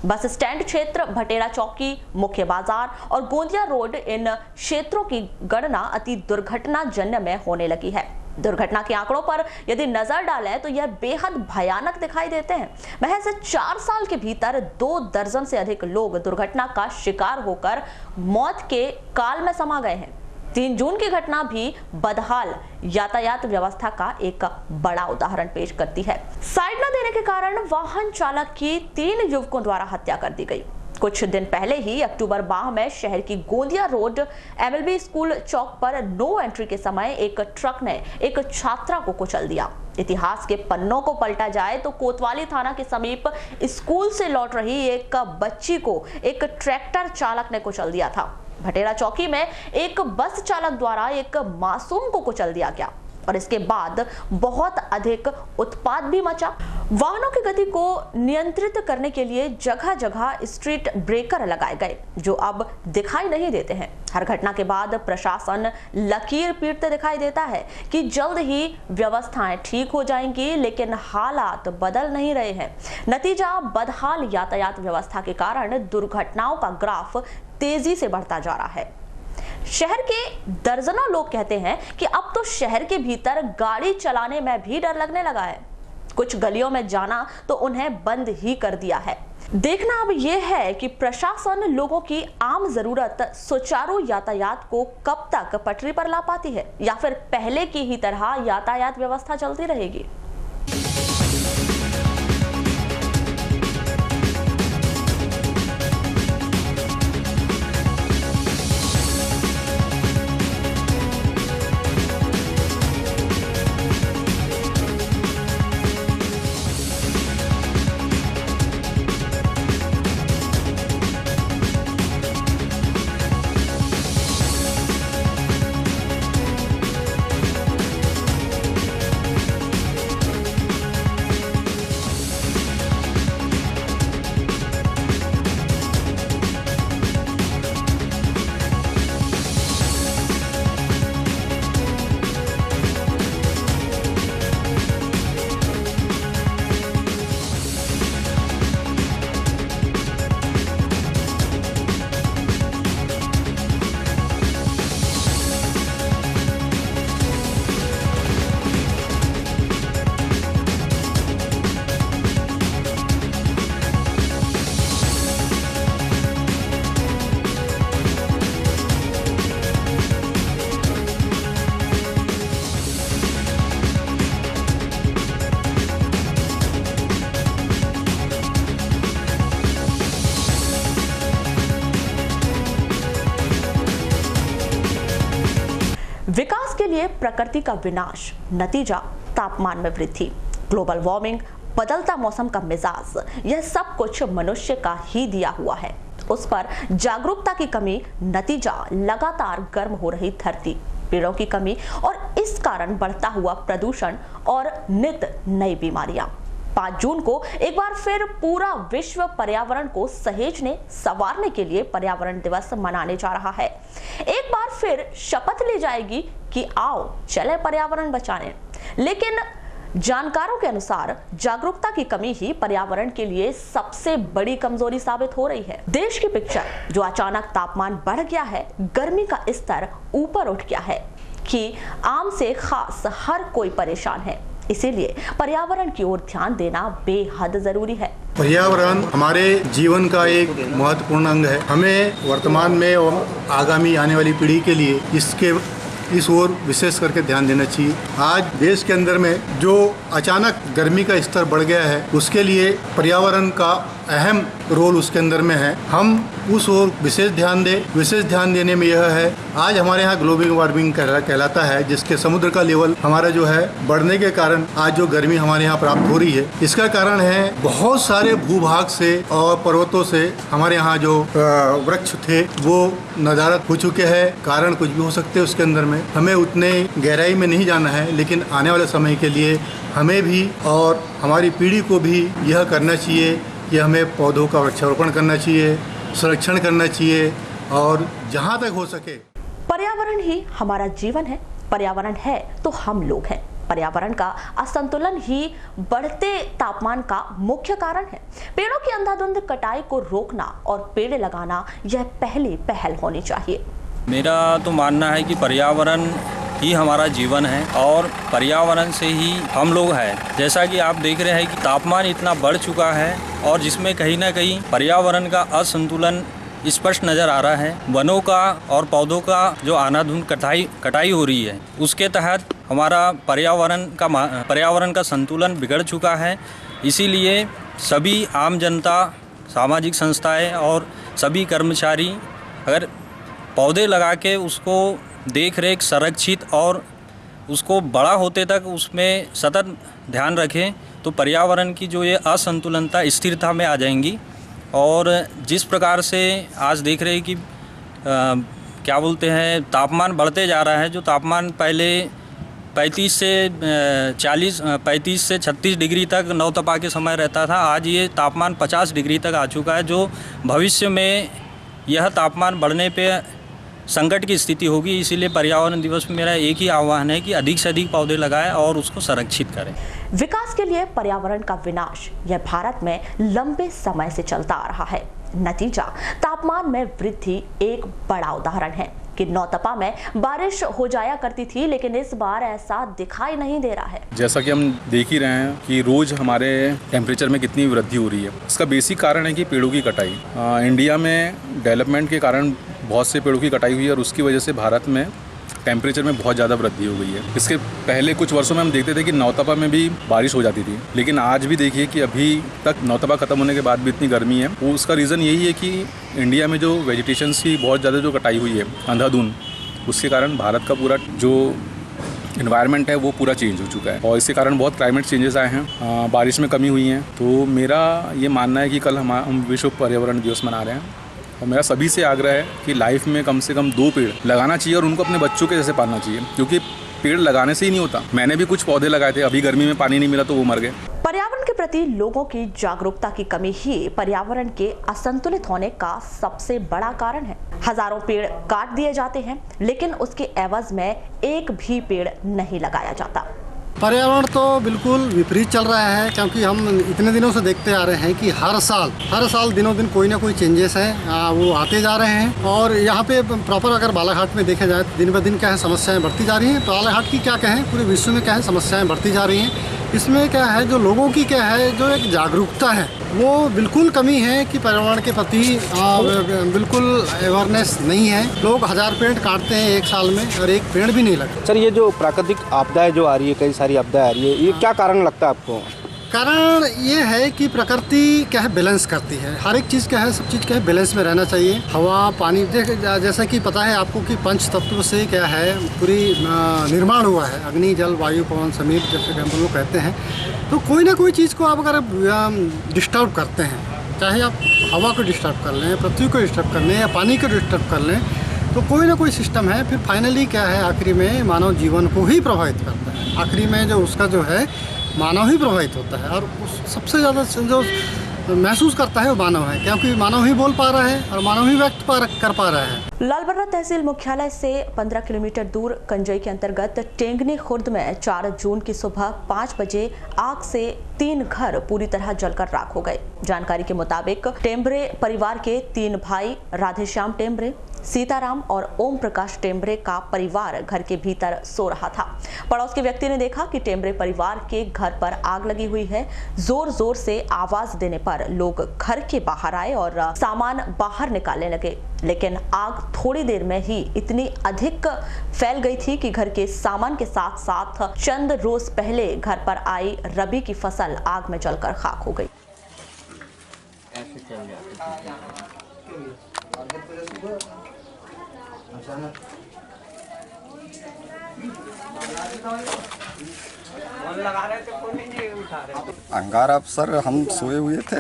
बस स्टैंड क्षेत्र, भटेरा चौकी, मुख्य बाजार और गोंदिया रोड, इन क्षेत्रों की गणना अति दुर्घटनाजन्य में होने लगी है। दुर्घटना के आंकड़ों पर यदि नजर डालें तो यह बेहद भयानक दिखाई देते हैं। महज 4 साल के भीतर 2 दर्जन से अधिक लोग दुर्घटना का शिकार होकर मौत के काल में समा गए हैं। 3 जून की घटना भी बदहाल यातायात व्यवस्था का एक बड़ा उदाहरण पेश करती है। साइड न देने के कारण वाहन चालक की 3 युवकों द्वारा हत्या कर दी गई। कुछ दिन पहले ही अक्टूबर माह में शहर की गोंदिया रोड MLB स्कूल चौक पर नो एंट्री के समय एक ट्रक ने एक छात्रा को कुचल दिया। इतिहास के पन्नों को पलटा जाए तो कोतवाली थाना के समीप स्कूल से लौट रही एक बच्ची को एक ट्रैक्टर चालक ने कुचल दिया था। भटेरा चौकी में एक बस चालक द्वारा एक मासूम को कुचल दिया गया और इसके बाद बहुत अधिक उत्पात भी मचा। वाहनों की गति को नियंत्रित करने के लिए जगह जगह स्ट्रीट ब्रेकर लगाए गए, जो अब दिखाई नहीं देते हैं। हर घटना के बाद प्रशासन लकीर पीटते दिखाई देता है कि जल्द ही व्यवस्थाएं ठीक हो जाएंगी, लेकिन हालात बदल नहीं रहे हैं। नतीजा, बदहाल यातायात व्यवस्था के कारण दुर्घटनाओं का ग्राफ तेजी से बढ़ता जा रहा है। शहर के दर्जनों लोग कहते हैं कि अब तो शहर के भीतर गाड़ी चलाने में भी डर लगने लगा है। कुछ गलियों में जाना तो उन्हें बंद ही कर दिया है। देखना अब यह है कि प्रशासन लोगों की आम जरूरत सुचारू यातायात को कब तक पटरी पर ला पाती है, या फिर पहले की ही तरह यातायात व्यवस्था चलती रहेगी। विकास के लिए प्रकृति का विनाश, नतीजा तापमान में वृद्धि, ग्लोबल वार्मिंग, बदलता मौसम का मिजाज, यह सब कुछ मनुष्य का ही दिया हुआ है। उस पर जागरूकता की कमी, नतीजा लगातार गर्म हो रही धरती, पेड़ों की कमी और इस कारण बढ़ता हुआ प्रदूषण और नित नई बीमारियां। 5 जून को एक बार फिर पूरा विश्व पर्यावरण को सहेजने संवारने के लिए पर्यावरण दिवस मनाने जा रहा है। एक बार फिर शपथ ली जाएगी कि आओ चले पर्यावरण बचाने। लेकिन जानकारों के अनुसार जागरूकता की कमी ही पर्यावरण के लिए सबसे बड़ी कमजोरी साबित हो रही है। देश की पिक्चर जो अचानक तापमान बढ़ गया है, गर्मी का स्तर ऊपर उठ गया है कि आम से खास हर कोई परेशान है। इसीलिए पर्यावरण की ओर ध्यान देना बेहद जरूरी है। पर्यावरण हमारे जीवन का एक महत्वपूर्ण अंग है। हमें वर्तमान में और आगामी आने वाली पीढ़ी के लिए इस ओर विशेष करके ध्यान देना चाहिए। आज देश के अंदर में जो अचानक गर्मी का स्तर बढ़ गया है, उसके लिए पर्यावरण का अहम रोल उसके अंदर में है। हम उस ओर विशेष ध्यान दें। विशेष ध्यान देने में यह है, आज हमारे यहाँ ग्लोबल वार्मिंग कहलाता है, जिसके समुद्र का लेवल हमारा जो है बढ़ने के कारण आज जो गर्मी हमारे यहाँ प्राप्त हो रही है, इसका कारण है बहुत सारे भूभाग से और पर्वतों से हमारे यहाँ जो वृक्ष थे वो नदारद हो चुके हैं। कारण कुछ भी हो सकते हैं उसके अंदर में, हमें उतने गहराई में नहीं जाना है। लेकिन आने वाले समय के लिए हमें भी और हमारी पीढ़ी को भी यह करना चाहिए कि हमें पौधों का वृक्षारोपण करना चाहिए, संरक्षण करना चाहिए और जहाँ तक हो सके। पर्यावरण ही हमारा जीवन है। पर्यावरण है तो हम लोग हैं। पर्यावरण का असंतुलन ही बढ़ते तापमान का मुख्य कारण है। पेड़ों की अंधाधुंध कटाई को रोकना और पेड़ लगाना यह पहली पहल होनी चाहिए। मेरा तो मानना है कि पर्यावरण ही हमारा जीवन है और पर्यावरण से ही हम लोग हैं। जैसा कि आप देख रहे हैं कि तापमान इतना बढ़ चुका है और जिसमें कहीं ना कहीं पर्यावरण का असंतुलन स्पष्ट नज़र आ रहा है। वनों का और पौधों का जो अंधाधुंध कटाई हो रही है, उसके तहत हमारा पर्यावरण का संतुलन बिगड़ चुका है। इसीलिए सभी आम जनता, सामाजिक संस्थाएं और सभी कर्मचारी अगर पौधे लगा के उसको देख रेख, संरक्षित और उसको बड़ा होते तक उसमें सतत ध्यान रखें तो पर्यावरण की जो ये असंतुलनता स्थिरता में आ जाएंगी। और जिस प्रकार से आज देख रहे हैं कि क्या बोलते हैं, तापमान बढ़ते जा रहा है। जो तापमान पहले 35 से 36 डिग्री तक नौतपा के समय रहता था, आज ये तापमान 50 डिग्री तक आ चुका है। जो भविष्य में यह तापमान बढ़ने पे संकट की स्थिति होगी। इसीलिए पर्यावरण दिवस में मेरा एक ही आह्वान है कि अधिक से अधिक पौधे लगाएं और उसको संरक्षित करें। विकास के लिए पर्यावरण का विनाश यह भारत में लंबे समय से चलता आ रहा है। नतीजा तापमान में वृद्धि एक बड़ा उदाहरण है कि नौतपा में बारिश हो जाया करती थी, लेकिन इस बार ऐसा दिखाई नहीं दे रहा है। जैसा कि हम देख ही रहे हैं कि रोज हमारे टेम्परेचर में कितनी वृद्धि हो रही है। इसका बेसिक कारण है कि पेड़ों की कटाई। इंडिया में डेवलपमेंट के कारण बहुत से पेड़ों की कटाई हुई है और उसकी वजह से भारत में टेम्परेचर में बहुत ज़्यादा वृद्धि हो गई है। इसके पहले कुछ वर्षों में हम देखते थे कि नौतपा में भी बारिश हो जाती थी, लेकिन आज भी देखिए कि अभी तक नौतपा खत्म होने के बाद भी इतनी गर्मी है। वो उसका रीज़न यही है कि इंडिया में जो वेजिटेशंस की बहुत ज़्यादा जो कटाई हुई है अंधाधुंध, उसके कारण भारत का पूरा जो इन्वायरमेंट है वो पूरा चेंज हो चुका है और इसके कारण बहुत क्लाइमेट चेंजेस आए हैं, बारिश में कमी हुई है। तो मेरा ये मानना है कि कल हम विश्व पर्यावरण दिवस मना रहे हैं और मेरा सभी से आग्रह है कि लाइफ में कम से कम 2 पेड़ लगाना चाहिए और उनको अपने बच्चों के जैसे पालना चाहिए, क्योंकि पेड़ लगाने से ही नहीं होता। मैंने भी कुछ पौधे लगाए थे, अभी गर्मी में पानी नहीं मिला तो वो मर गए। पर्यावरण के प्रति लोगों की जागरूकता की कमी ही पर्यावरण के असंतुलित होने का सबसे बड़ा कारण है। हजारों पेड़ काट दिए जाते हैं, लेकिन उसके एवज में एक भी पेड़ नहीं लगाया जाता। पर्यावरण तो बिल्कुल विपरीत चल रहा है, क्योंकि हम इतने दिनों से देखते आ रहे हैं कि हर साल दिनों दिन कोई ना कोई चेंजेस हैं, वो आते जा रहे हैं। और यहाँ पे प्रॉपर अगर बालाघाट में देखा जाए तो दिन ब दिन क्या है समस्याएं बढ़ती जा रही हैं। तो बालाघाट की क्या कहें, पूरे विश्व में क्या है समस्याएं बढ़ती जा रही हैं। इसमें क्या है, जो लोगों की क्या है, जो एक जागरूकता है वो बिल्कुल कमी है कि पर्यावरण के प्रति बिल्कुल अवेयरनेस नहीं है। लोग 1000 पेड़ काटते हैं एक साल में और एक पेड़ भी नहीं लगता। सर, ये जो प्राकृतिक आपदाएं जो आ रही है, कई सारी आपदाएं आ रही है, ये क्या कारण लगता है आपको? कारण ये है कि प्रकृति क्या है बैलेंस करती है। हर एक चीज़ क्या है, सब चीज़ क्या है बैलेंस में रहना चाहिए। हवा, पानी, जैसा कि पता है आपको कि 5 तत्व से क्या है पूरी निर्माण हुआ है। अग्नि, जल, वायु, पवन, समीप, जैसे हम लोग कहते हैं। तो कोई ना कोई चीज़ को आप अगर डिस्टर्ब करते हैं, चाहे आप हवा को डिस्टर्ब कर लें, पृथ्वी को डिस्टर्ब कर लें या पानी को डिस्टर्ब कर लें, तो कोई ना कोई सिस्टम है, फिर फाइनली क्या है, आखिरी में मानव जीवन को ही प्रभावित करता है। आखिरी में जो उसका जो है मानव ही प्रभावित होता है, और सबसे ज़्यादा जो महसूस करता है वो मानव है, क्योंकि मानव ही बोल पा रहा है और मानव ही व्यक्त कर पा रहा है। लालबर्रा तहसील मुख्यालय से 15 किलोमीटर दूर कंजई के अंतर्गत टेंगनी खुर्द में 4 जून की सुबह 5 बजे आग से 3 घर पूरी तरह जलकर राख हो गए। जानकारी के मुताबिक टेम्बरे परिवार के 3 भाई राधेश्याम टेम्बरे, सीताराम और ओम प्रकाश टेम्बरे का परिवार घर के भीतर सो रहा था। पड़ोस के व्यक्ति ने देखा कि टेम्बरे परिवार के घर पर आग लगी हुई है। जोर जोर से आवाज देने पर लोग घर के बाहर आए और सामान बाहर निकालने लगे, लेकिन आग थोड़ी देर में ही इतनी अधिक फैल गई थी कि घर के सामान के साथ साथ चंद रोज पहले घर पर आई रबी की फसल आग में जलकर खाक हो गई। अंगारा अफसर हम सोए हुए थे,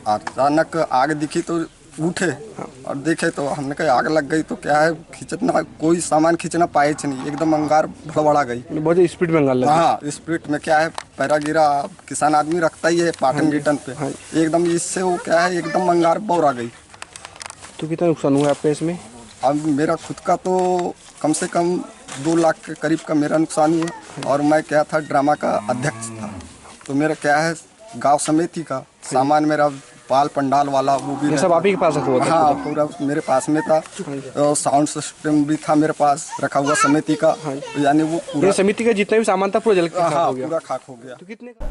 अचानक आग दिखी तो उठे और देखे तो हमने कहा आग लग गई, तो क्या है खींचना, कोई सामान खींचना पाए नहीं, एकदम अंगार भड़बड़ा गई। बहुत स्पीड में अंगार लगा। हाँ, स्पीड में क्या है पैरा गिरा, किसान आदमी रखता ही है पाटन गिटन पे, एकदम इससे वो क्या है एकदम अंगार बौरा गई। तो कितना नुकसान हुआ आपका इसमें? अब मेरा खुद का तो कम से कम 2 लाख के करीब का मेरा नुकसान हुआ, और मैं क्या था ड्रामा का अध्यक्ष था, तो मेरा क्या है गांव समिति का सामान मेरा पाल पंडाल वाला वो भी सब आप ही के पास रखा हुआ था? हाँ, पूरा मेरे पास में था। साउंड सिस्टम भी था मेरे पास रखा हुआ समिति का, यानी वो पूरा समिति का जितना भी सामान था पूरा जल के हाँ, पूरा खाक हो गया।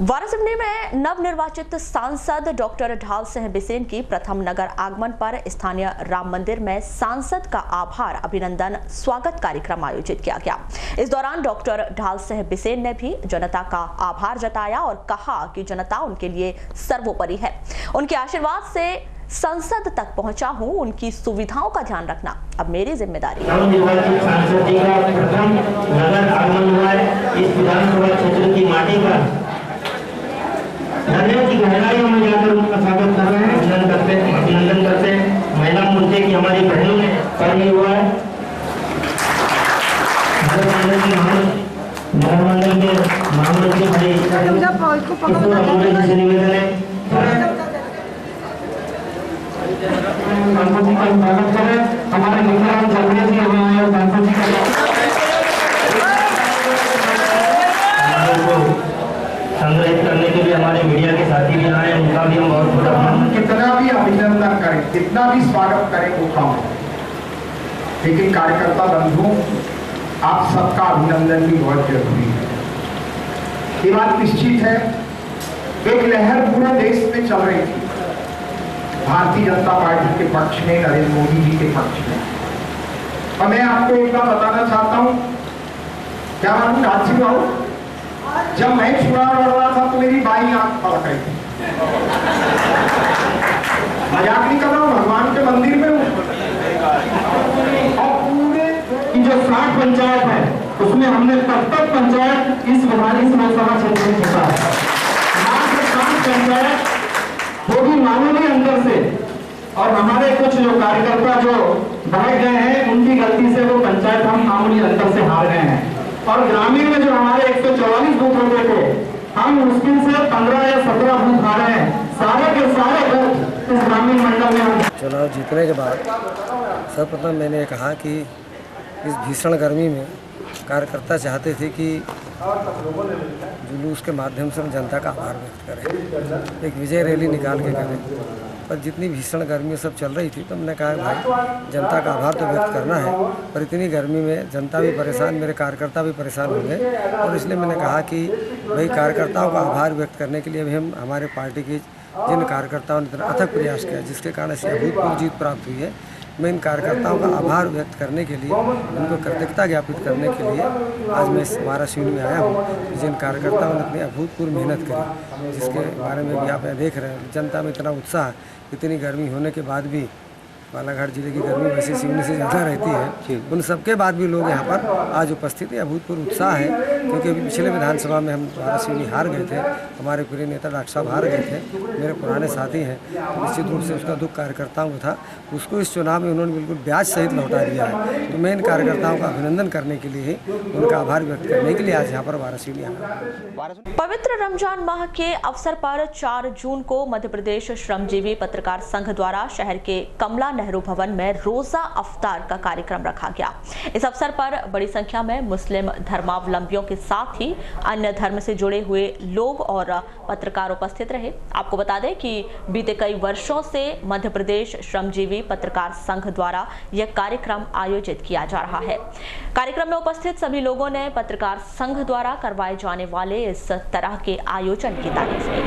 वारासिवनी में नवनिर्वाचित सांसद डॉक्टर ढाल सिंह बिसेन की प्रथम नगर आगमन पर स्थानीय राम मंदिर में सांसद का आभार अभिनंदन स्वागत कार्यक्रम आयोजित किया गया। इस दौरान डॉक्टर ढाल सिंह बिसेन ने भी जनता का आभार जताया और कहा कि जनता उनके लिए सर्वोपरि है। उनके आशीर्वाद से संसद तक पहुंचा हूं, उनकी सुविधाओं का ध्यान रखना अब मेरी जिम्मेदारी है। नवनिर्वाचित सांसद जी का प्रथम नगर आगमन हुआ है। इस विधानसभा क्षेत्र की माटी पर हृदय की गहराइयों में जाकर उनका स्वागत कर रहे हैं, अभिनंदन करते हैं। महिला मोर्चे की हमारी बहनों ने पर्व हुआ है। नगर मंडल के महामंत्री भाई से निवेदन है गणपति का स्वागत करें। हमारे विक्रम चौधरी जी हमारे गणपति का संग्रहित करने के लिए हमारे मीडिया के साथी भी आए, उनका भी हम बहुत बहुत कितना भी अभिनंदन करें, कितना भी स्वागत करें वो कम, लेकिन कार्यकर्ता बंधुओं आप सबका अभिनंदन भी बहुत जरूरी है। ये बात निश्चित है, एक लहर पूरे देश में चल रही थी भारतीय जनता पार्टी के पक्ष में, नरेंद्र मोदी जी के पक्ष में, और मैं आपको एक बात बताना चाहता हूं, क्या मालूम राजी भाव, जब मैं चुनाव लड़ रहा था तो मेरी बाई आंख पलक रही थी। मजाक नहीं कर रहा हूं, भगवान के मंदिर में हूं, और पूरे की जो 60 पंचायत है उसमें हमने 75 पंचायत इस लोकसभा क्षेत्र में जीता है। मात्र 5 पंचायत वो भी मामूली अंतर से, और हमारे कुछ जो कार्यकर्ता जो बहक गए हैं उनकी गलती से वो पंचायत हम मामूली अंतर से हार गए हैं। और ग्रामीण में जो हमारे 144 बूथ होते थे, हम मुश्किल से 15 या 17 बूथ हारे हैं। सारे के सारे बूथ इस ग्रामीण मंडल में। चुनाव जीतने के बाद सर्वप्रथम मैंने कहा कि इस भीषण गर्मी में कार्यकर्ता चाहते थे कि जुलूस के माध्यम से हम जनता का आभार व्यक्त करें, एक विजय रैली निकाल के करें। पर जितनी भीषण गर्मी सब चल रही थी तो हमने कहा भाई जनता का आभार तो व्यक्त करना है, पर इतनी गर्मी में जनता भी परेशान, मेरे कार्यकर्ता भी परेशान होंगे, और इसलिए मैंने कहा कि भाई कार्यकर्ताओं का आभार व्यक्त करने के लिए अभी हम हमारे पार्टी के जिन कार्यकर्ताओं ने इतना अथक प्रयास किया जिसके कारण ऐसी अभूतपूर्व जीत प्राप्त हुई है, मैं इन कार्यकर्ताओं का आभार व्यक्त करने के लिए, उनको कृतज्ञता ज्ञापित करने के लिए आज मैं वारासिवनी में आया हूँ। जिन कार्यकर्ताओं ने इतनी अभूतपूर्व मेहनत करी, जिसके बारे में भी आप देख रहे हैं, जनता में इतना उत्साह, इतनी गर्मी होने के बाद भी बालाघाट जिले की गर्मी वैसे सिवनी से ज़्यादा रहती है, उन सबके बाद भी लोग यहाँ पर आज उपस्थित है। अभूतपूर्व उत्साह है, क्योंकि अभी पिछले विधानसभा में हम द्वारा सिवनी हार गए थे, हमारे प्रिय नेता डॉक्टर साहब हार गए थे, मेरे पुराने साथी हैं, तो निश्चित रूप से उसका दुख कार्यकर्ताओं को था। उसको इस चुनाव में उन्होंने बिल्कुल ब्याज सहित लौटा दिया है। तो मैं इन कार्यकर्ताओं का अभिनंदन करने के लिए ही, उनका आभार व्यक्त करने के लिए आज यहाँ पर वाराणसी आया। पवित्र रमजान माह के अवसर पर 4 जून को मध्य प्रदेश श्रमजीवी पत्रकार संघ द्वारा शहर के कमला नेहरू भवन में रोजा अफ्तार का कार्यक्रम रखा गया। इस अवसर पर बड़ी संख्या में मुस्लिम धर्मावलंबियों के साथ ही अन्य धर्म से जुड़े हुए लोग और पत्रकार उपस्थित रहे। आपको बता दें कि बीते कई वर्षों से मध्य प्रदेश श्रमजीवी पत्रकार संघ द्वारा यह कार्यक्रम आयोजित किया जा रहा है। कार्यक्रम में उपस्थित सभी लोगों ने पत्रकार संघ द्वारा करवाए जाने वाले इस तरह के आयोजन की तारीफ की।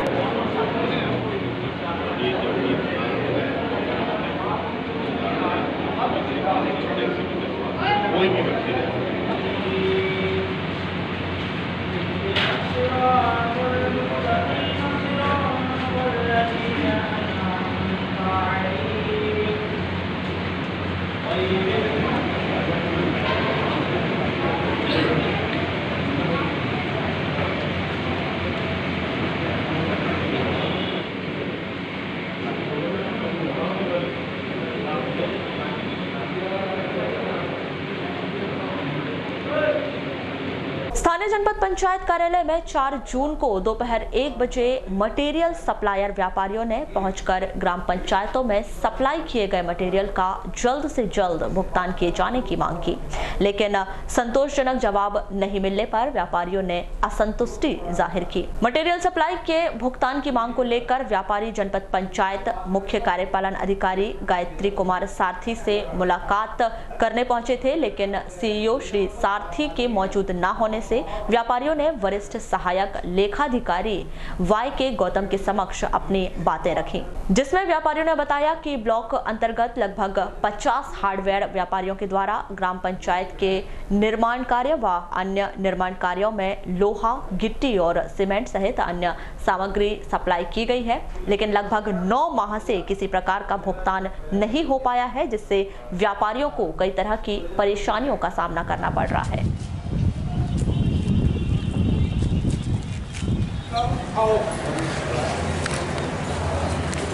स्थानीय जनपद पंचायत कार्यालय में 4 जून को दोपहर 1 बजे मटेरियल सप्लायर व्यापारियों ने पहुंचकर ग्राम पंचायतों में सप्लाई किए गए मटेरियल का जल्द से जल्द भुगतान किए जाने की मांग की, लेकिन संतोषजनक जवाब नहीं मिलने पर व्यापारियों ने असंतुष्टि जाहिर की। मटेरियल सप्लाई के भुगतान की मांग को लेकर व्यापारी जनपद पंचायत मुख्य कार्यपालन अधिकारी गायत्री कुमार सारथी से मुलाकात करने पहुंचे थे, लेकिन सीईओ श्री सारथी के मौजूद न होने से व्यापारियों ने वरिष्ठ सहायक लेखाधिकारी वाई के गौतम के समक्ष अपनी बातें रखी, जिसमें व्यापारियों ने बताया कि ब्लॉक अंतर्गत लगभग 50 हार्डवेयर व्यापारियों के द्वारा ग्राम पंचायत के निर्माण कार्य व अन्य निर्माण कार्यों में लोहा, गिट्टी और सीमेंट सहित अन्य सामग्री सप्लाई की गई है, लेकिन लगभग 9 माह से किसी प्रकार का भुगतान नहीं हो पाया है, जिससे व्यापारियों को कई तरह की परेशानियों का सामना करना पड़ रहा है।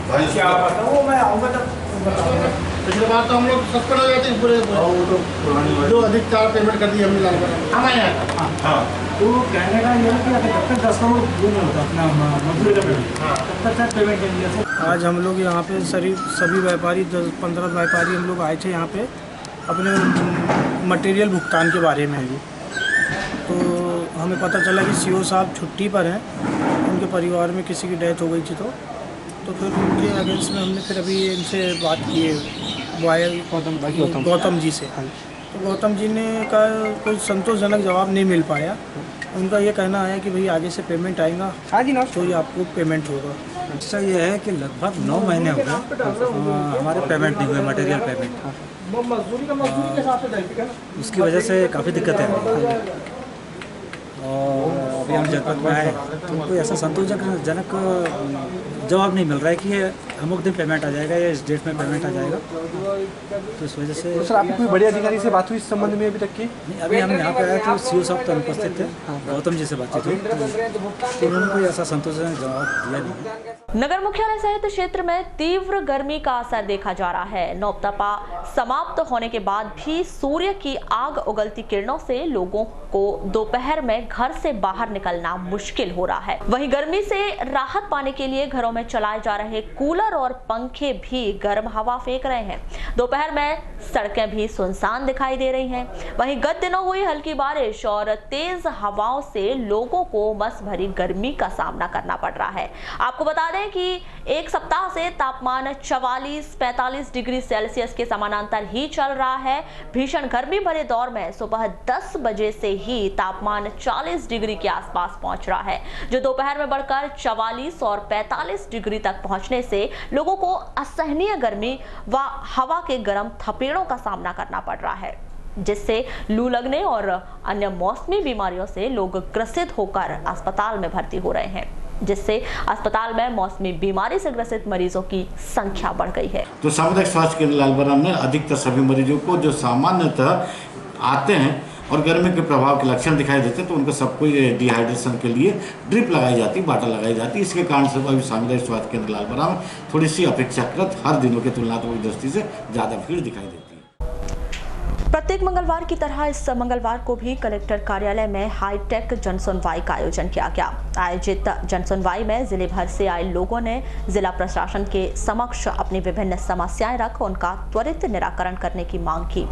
भाई क्या पता, वो मैं आऊँगा जब पिछले बार तो हम लोग सस्पेंड हो जाते हैं पूरे जो अधिक चार पेमेंट कर दी हमने लाल पर हमारे यहाँ। हाँ तो कहने का ये कि जब तक 10 करोड़ नहीं होता अपना मजदूरी का पेमेंट, तब तक पेमेंट कर दिया। आज हम लोग यहाँ पे सभी व्यापारी 10-15 व्यापारी हम लोग आए थे यहाँ पे अपने मटेरियल भुगतान के बारे में भी। तो हमें पता चला कि सीओ साहब छुट्टी पर हैं, उनके परिवार में किसी की डेथ हो गई थी, तो फिर उनके अगेंस्ट में हमने फिर अभी इनसे बात की है गौतम जी से। तो गौतम जी ने का कोई संतोषजनक जवाब नहीं मिल पाया। उनका ये कहना है कि भाई आगे से पेमेंट आएगा तो ये आपको पेमेंट होगा। ऐसा ये है कि लगभग 9 महीने हो गए हमारे पेमेंट नहीं हुए, मटेरियल पेमेंट। उसकी वजह से काफ़ी दिक्कतें हैं और अभी हम जनपद में आए तो उनको ऐसा संतोषजनक जवाब नहीं मिल रहा है कि ये अमुक दिन पेमेंट आ जाएगा या इस डेट में पेमेंट आ जाएगा। तो इस वजह से तो सर आपकी कोई बड़े अधिकारी से बात हुई इस संबंध में अभी तक की? नहीं, अभी हम यहाँ पे आए तो सीओ साहब तो अनुपस्थित थे, गौतम जी से बातचीत हुई तो उन्होंने कोई ऐसा संतोषजनक जवाब दिया नहीं। नगर मुख्यालय सहित क्षेत्र में तीव्र गर्मी का असर देखा जा रहा है। नौतपा समाप्त होने के बाद भी सूर्य की आग उगलती किरणों से लोगों को दोपहर में घर से बाहर निकलना मुश्किल हो रहा है। वहीं गर्मी से राहत पाने के लिए घरों में चलाए जा रहे कूलर और पंखे भी गर्म हवा फेंक रहे हैं। दोपहर में सड़कें भी सुनसान दिखाई दे रही हैं। वहीं गत दिनों हुई हल्की बारिश और तेज हवाओं से लोगों को उमस भरी गर्मी का सामना करना पड़ रहा है। आपको बता दें कि एक सप्ताह से तापमान 44-45 डिग्री सेल्सियस के समानांतर ही चल रहा है। भीषण गर्मी भरे दौर में सुबह 10 बजे से ही तापमान 40 डिग्री के आसपास पहुंच रहा है, जो दोपहर में बढ़कर 44 और 45 डिग्री तक पहुंचने से लोगों को असहनीय गर्मी व हवा के गर्म थपेड़ों का सामना करना पड़ रहा है, जिससे लू लगने और अन्य मौसमी बीमारियों से लोग ग्रसित होकर अस्पताल में भर्ती हो रहे हैं। जिससे अस्पताल में मौसमी बीमारी से ग्रसित मरीजों की संख्या बढ़ गई है। तो सामुदायिक स्वास्थ्य केंद्र लालबराम में अधिकतर सभी मरीजों को जो सामान्यतः आते हैं और गर्मी के प्रभाव के लक्षण दिखाई देते हैं तो उनको सबको डिहाइड्रेशन के लिए ड्रिप लगाई जाती, बाटल लगाई जाती। इसके कारण से अभी सामुदायिक स्वास्थ्य केंद्र लालबराम में थोड़ी सी अपेक्षाकृत हर दिनों के तुलनात्मक दृष्टि से ज़्यादा भीड़ दिखाई देती है। प्रत्येक मंगलवार की तरह इस मंगलवार को भी कलेक्टर कार्यालय में हाईटेक जनसुनवाई का आयोजन किया गया। आयोजित जनसुनवाई में जिले भर से आए लोगों ने जिला प्रशासन के समक्ष अपनी विभिन्न समस्याएं रख उनका त्वरित निराकरण करने की मांग की।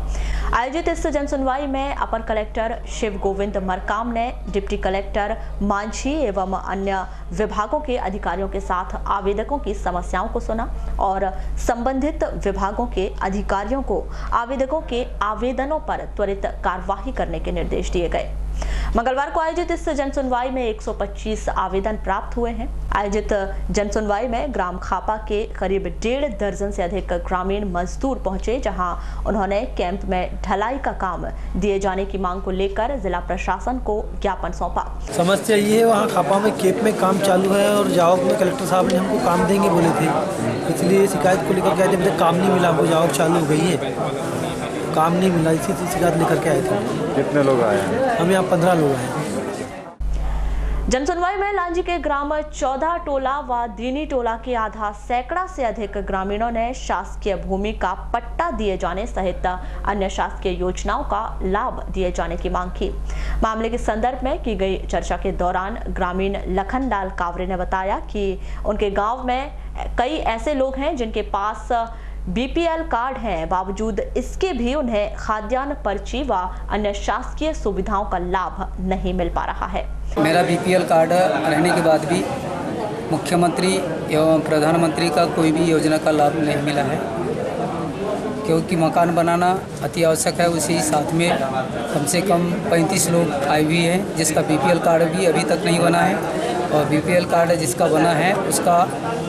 आयोजित इस जनसुनवाई में अपर कलेक्टर शिव गोविंद मरकाम ने डिप्टी कलेक्टर मांझी एवं अन्य विभागों के अधिकारियों के साथ आवेदकों की समस्याओं को सुना और संबंधित विभागों के अधिकारियों को आवेदकों के आवेदनों पर त्वरित कार्यवाही करने के निर्देश दिए गए। मंगलवार को आयोजित इस जनसुनवाई में 125 आवेदन प्राप्त हुए हैं। आयोजित जनसुनवाई में ग्राम खापा के करीब 1.5 दर्जन से अधिक ग्रामीण मजदूर पहुंचे, जहां उन्होंने कैंप में ढलाई का काम दिए जाने की मांग को लेकर जिला प्रशासन को ज्ञापन सौंपा। समस्या ये है, वहाँ खापा में कैंप में काम चालू है और जाओक में कलेक्टर साहब ने हमको काम देंगे बोले थे, इसलिए शिकायत को लेकर के जब काम नहीं मिला, वो जाओक चालू हो गई है, काम नहीं मिला, इसी शिकायत लेकर के आए थे। कितने लोग आए हैं? हम यहाँ 15 लोग हैं। जनसुनवाई में लांजी के ग्राम 14 टोला व दीनी टोला के आधा सैकड़ा से अधिक ग्रामीणों ने शासकीय भूमि का पट्टा दिए जाने सहित अन्य शासकीय योजनाओं का लाभ दिए जाने की मांग की। मामले के संदर्भ में की गई चर्चा के दौरान ग्रामीण लखनलाल कावरे ने बताया कि उनके गांव में कई ऐसे लोग हैं जिनके पास बीपीएल कार्ड है, बावजूद इसके भी उन्हें खाद्यान्न पर्ची व अन्य शासकीय सुविधाओं का लाभ नहीं मिल पा रहा है। मेरा बीपीएल कार्ड रहने के बाद भी मुख्यमंत्री एवं प्रधानमंत्री का कोई भी योजना का लाभ नहीं मिला है, क्योंकि मकान बनाना अति आवश्यक है। उसी साथ में कम से कम 35 लोग आए हुए हैं जिसका बीपीएल कार्ड भी अभी तक नहीं बना है, और बीपीएल कार्ड जिसका बना है उसका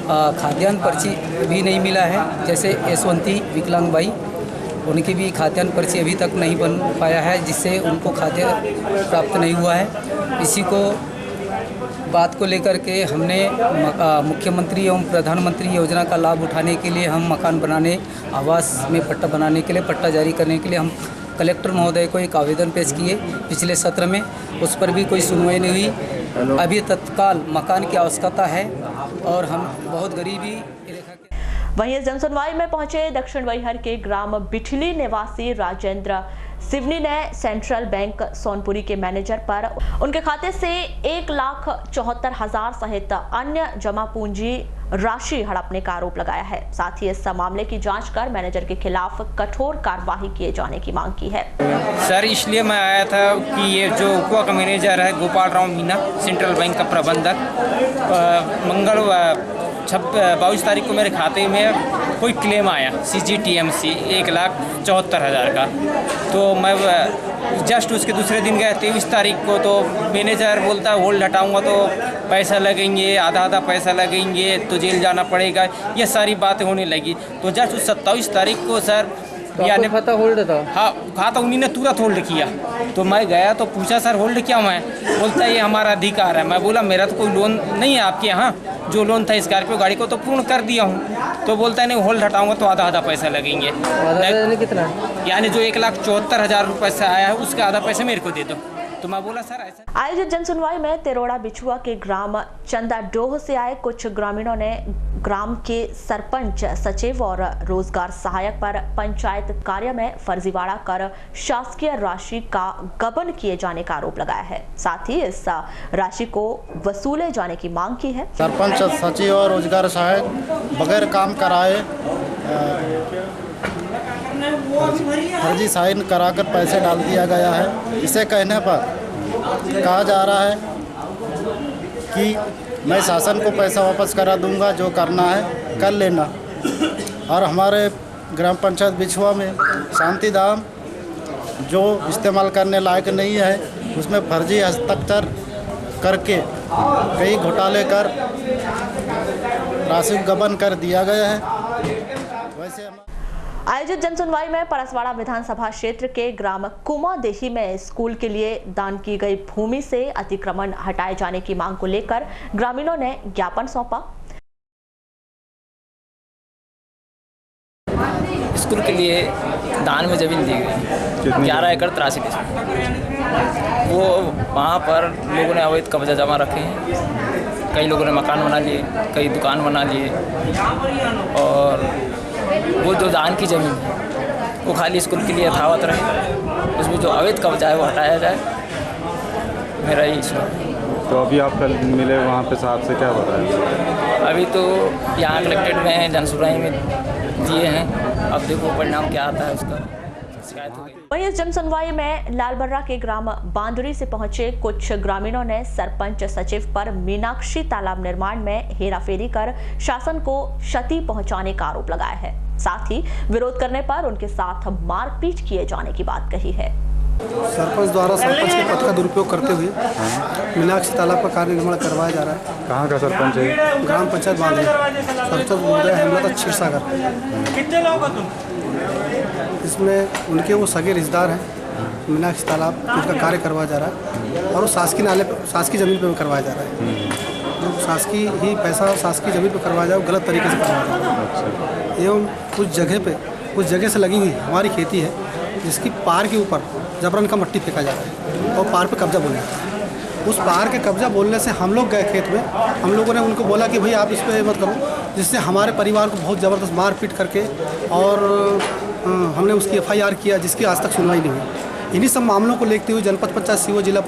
खाद्यान्न पर्ची भी नहीं मिला है। जैसे यशवंती विकलांग भाई, उनकी भी खाद्यान्न पर्ची अभी तक नहीं बन पाया है, जिससे उनको खाद्य प्राप्त नहीं हुआ है। इसी को बात को लेकर के हमने मुख्यमंत्री एवं प्रधानमंत्री योजना का लाभ उठाने के लिए हम मकान बनाने, आवास में पट्टा बनाने के लिए, पट्टा जारी करने के लिए हम कलेक्टर महोदय को एक आवेदन पेश किए पिछले सत्र में, उस पर भी कोई सुनवाई नहीं हुई। अभी तत्काल मकान की आवश्यकता है और हम बहुत गरीबी। वहीं इस जनसुनवाई में पहुंचे दक्षिण वैहर के ग्राम बिठली निवासी राजेंद्र सिवनी ने सेंट्रल बैंक सोनपुरी के मैनेजर पर उनके खाते से 1,74,000 सहित अन्य जमा पूंजी राशि हड़पने का आरोप लगाया है। साथ ही इस मामले की जांच कर मैनेजर के खिलाफ कठोर कार्रवाई किए जाने की मांग की है। सर, इसलिए मैं आया था कि ये जो उपवा का मैनेजर है गोपाल राव मीना, सेंट्रल बैंक का प्रबंधक, मंगलवार 22 तारीख को मेरे खाते में कोई क्लेम आया CGTMC 1,74,000 का, तो मैं जस्ट उसके दूसरे दिन गया 23 तारीख को, तो मैनेजर बोलता है होल्ड हटाऊंगा तो पैसा लगेंगे, आधा पैसा लगेंगे, तो जेल जाना पड़ेगा, ये सारी बातें होने लगी। तो जस्ट उस 27 तारीख को सर यानी खाता होल्ड था। हाँ, खाता उन्हीं ने तुरंत होल्ड किया। तो मैं गया तो पूछा सर होल्ड क्या मैं, बोलता है ये हमारा अधिकार है। मैं बोला मेरा तो कोई लोन नहीं है आपके यहाँ, जो लोन था स्कॉर्पियो गाड़ी को तो पूर्ण कर दिया हूँ। तो बोलता है नहीं होल्ड हटाऊंगा तो आधा पैसा लगेंगे। कितना? यानी जो 1,74,000 रुपये से आया है उसका आधा पैसा मेरे को दे दो। तो मैं बोला सर ऐसा। आयोजित जनसुनवाई में तेरोड़ा बिछुआ के ग्राम चंदाडोह से आए कुछ ग्रामीणों ने ग्राम के सरपंच, सचिव और रोजगार सहायक पर पंचायत कार्य में फर्जीवाड़ा कर शासकीय राशि का गबन किए जाने का आरोप लगाया है। साथ ही इस राशि को वसूले जाने की मांग की है। सरपंच, सचिव और रोजगार सहायक बगैर काम कराए फर्जी साइन कराकर पैसे डाल दिया गया है। इसे कहने पर कहा जा रहा है कि मैं शासन को पैसा वापस करा दूंगा, जो करना है कर लेना। और हमारे ग्राम पंचायत बिछुआ में शांति धाम जो इस्तेमाल करने लायक नहीं है, उसमें फर्जी हस्ताक्षर करके कई घोटाले कर राशि गबन कर दिया गया है। वैसे आयोजित जनसुनवाई में परसवाड़ा विधानसभा क्षेत्र के ग्राम कुमादेही में स्कूल के लिए दान की गई भूमि से अतिक्रमण हटाए जाने की मांग को लेकर ग्रामीणों ने ज्ञापन सौंपा। स्कूल के लिए दान में जमीन दी गई 11 एकड़ 83 वो वहाँ पर लोगों ने अवैध कब्जा जमा रखे हैं। कई लोगों ने मकान बना लिए, कई दुकान बना लिए और वो जो दान की ज़मीन है वो खाली स्कूल के लिए यथावत रहे। उसमें जो अवैध कब्जा है वो हटाया जाए, मेरा यही इशू है। तो अभी आप कल मिले वहाँ पे साहब से क्या बताया? अभी तो यहाँ कलेक्टेड में जनसुनवाई में दिए हैं, अब देखो परिणाम क्या आता है उसका। शिकायत हो गई। वहीं इस जनसुनवाई में लालबर्रा के ग्राम बांदुरी से पहुंचे कुछ ग्रामीणों ने सरपंच सचिव पर मीनाक्षी तालाब निर्माण में हेराफेरी कर शासन को क्षति पहुंचाने का आरोप लगाया है। साथ ही विरोध करने पर उनके साथ मारपीट किए जाने की बात कही है। सरपंच द्वारा सरपंच के पद का दुरुपयोग करते हुए मीनाक्षी तालाब का कार्य निर्माण करवाया जा रहा है। कहाँ का सरपंच है? ग्राम पंचायत बांधे सरपंच महोदय हेमलता क्षीरसागर। कितने लोग हो तुम? इसमें उनके वो सगे रिश्तेदार हैं। मीनाक्षी तालाब उनका कार्य करवाया जा रहा है और वो शासकीय नाले पर, शासकीय ज़मीन पर करवाया जा रहा है। जो शासकीय ही पैसा शासकीय ज़मीन पर करवाया जाए वो गलत तरीके से करवाया जा रहा है। एवं कुछ जगह से लगी हुई हमारी खेती है जिसकी पार के ऊपर जबरन का मट्टी फेंका जा रहा है और पार पे कब्जा बोलने का है। उस पार के कब्जा बोलने से हम लोग गए खेत में, हम लोगों ने उनको बोला कि भाई आप इस पर मत करो, जिससे हमारे परिवार को बहुत ज़बरदस्त मारपीट करके और हमने उसकी FIR किया जिसकी आज तक सुनवाई नहीं हुई। इन्हीं सब मामलों को लेते हुए जनपद पंचायत CO, जिला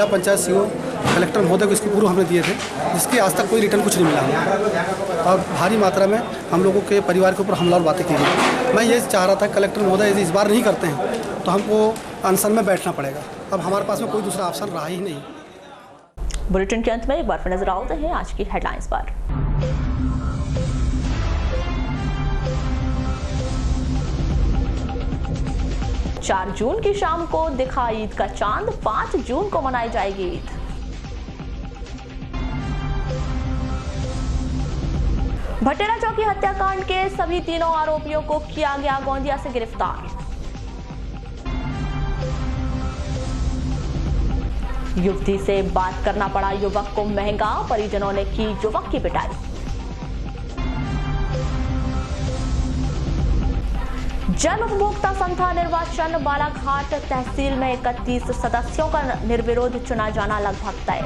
पंचायत CO, कलेक्टर महोदय को इसके पूर्व हमने दिए थे, जिसके आज तक कोई रिटर्न कुछ नहीं मिला और भारी मात्रा में हम लोगों के परिवार के ऊपर हमलावर बातें की गई। मैं ये चाह रहा था कलेक्टर महोदय यदि इस बार नहीं करते हैं तो हमको अनशन में बैठना पड़ेगा। अब हमारे पास में कोई दूसरा ऑप्शन रहा ही नहीं। बुलेटिन के अंत में एक बार फिर नजर आते हैं आज की हेडलाइंस पर। 4 जून की शाम को दिखा ईद का चांद, 5 जून को मनाई जाएगी ईद। भटेरा चौकी हत्याकांड के सभी तीनों आरोपियों को किया गया गोंदिया से गिरफ्तार। युवती से बात करना पड़ा युवक को महंगा, परिजनों ने की युवक की पिटाई। जल उपभोक्ता संस्था निर्वाचन बालाघाट तहसील में 31 सदस्यों का निर्विरोध चुना जाना लगभग तय।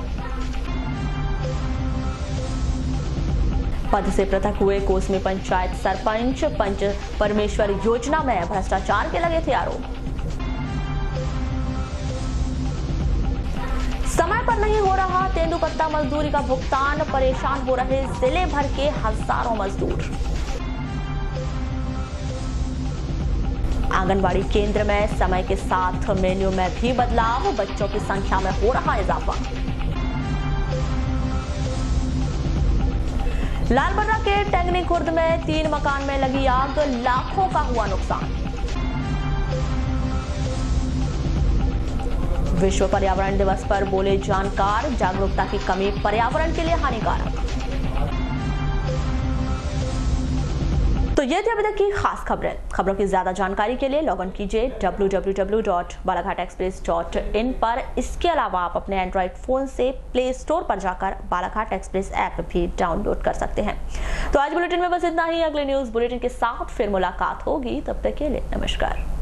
पद से पृथक हुए कोसमी पंचायत सरपंच, पंच परमेश्वर योजना में भ्रष्टाचार के लगे थे आरोप। समय पर नहीं हो रहा तेंदुपत्ता मजदूरी का भुगतान, परेशान हो रहे जिले भर के हजारों मजदूर। आंगनवाड़ी केंद्र में समय के साथ मेन्यू में भी बदलाव, बच्चों की संख्या में हो रहा इजाफा। लालबर्रा के टेंगनी खुर्द में 3 मकान में लगी आग, लाखों का हुआ नुकसान। विश्व पर्यावरण दिवस पर बोले जानकार, जागरूकता की कमी पर्यावरण के लिए हानिकारक। तो ये थी अभी तक की खास खबरें। खबरों की ज्यादा जानकारी के लिए लॉग इन कीजिए www.balaghategxpress.in पर। इसके अलावा आप अपने एंड्रॉइड फोन से प्ले स्टोर पर जाकर बालाघाट एक्सप्रेस ऐप भी डाउनलोड कर सकते हैं। तो आज बुलेटिन में बस इतना ही। अगले न्यूज बुलेटिन के साथ फिर मुलाकात होगी, तब तक के लिए नमस्कार।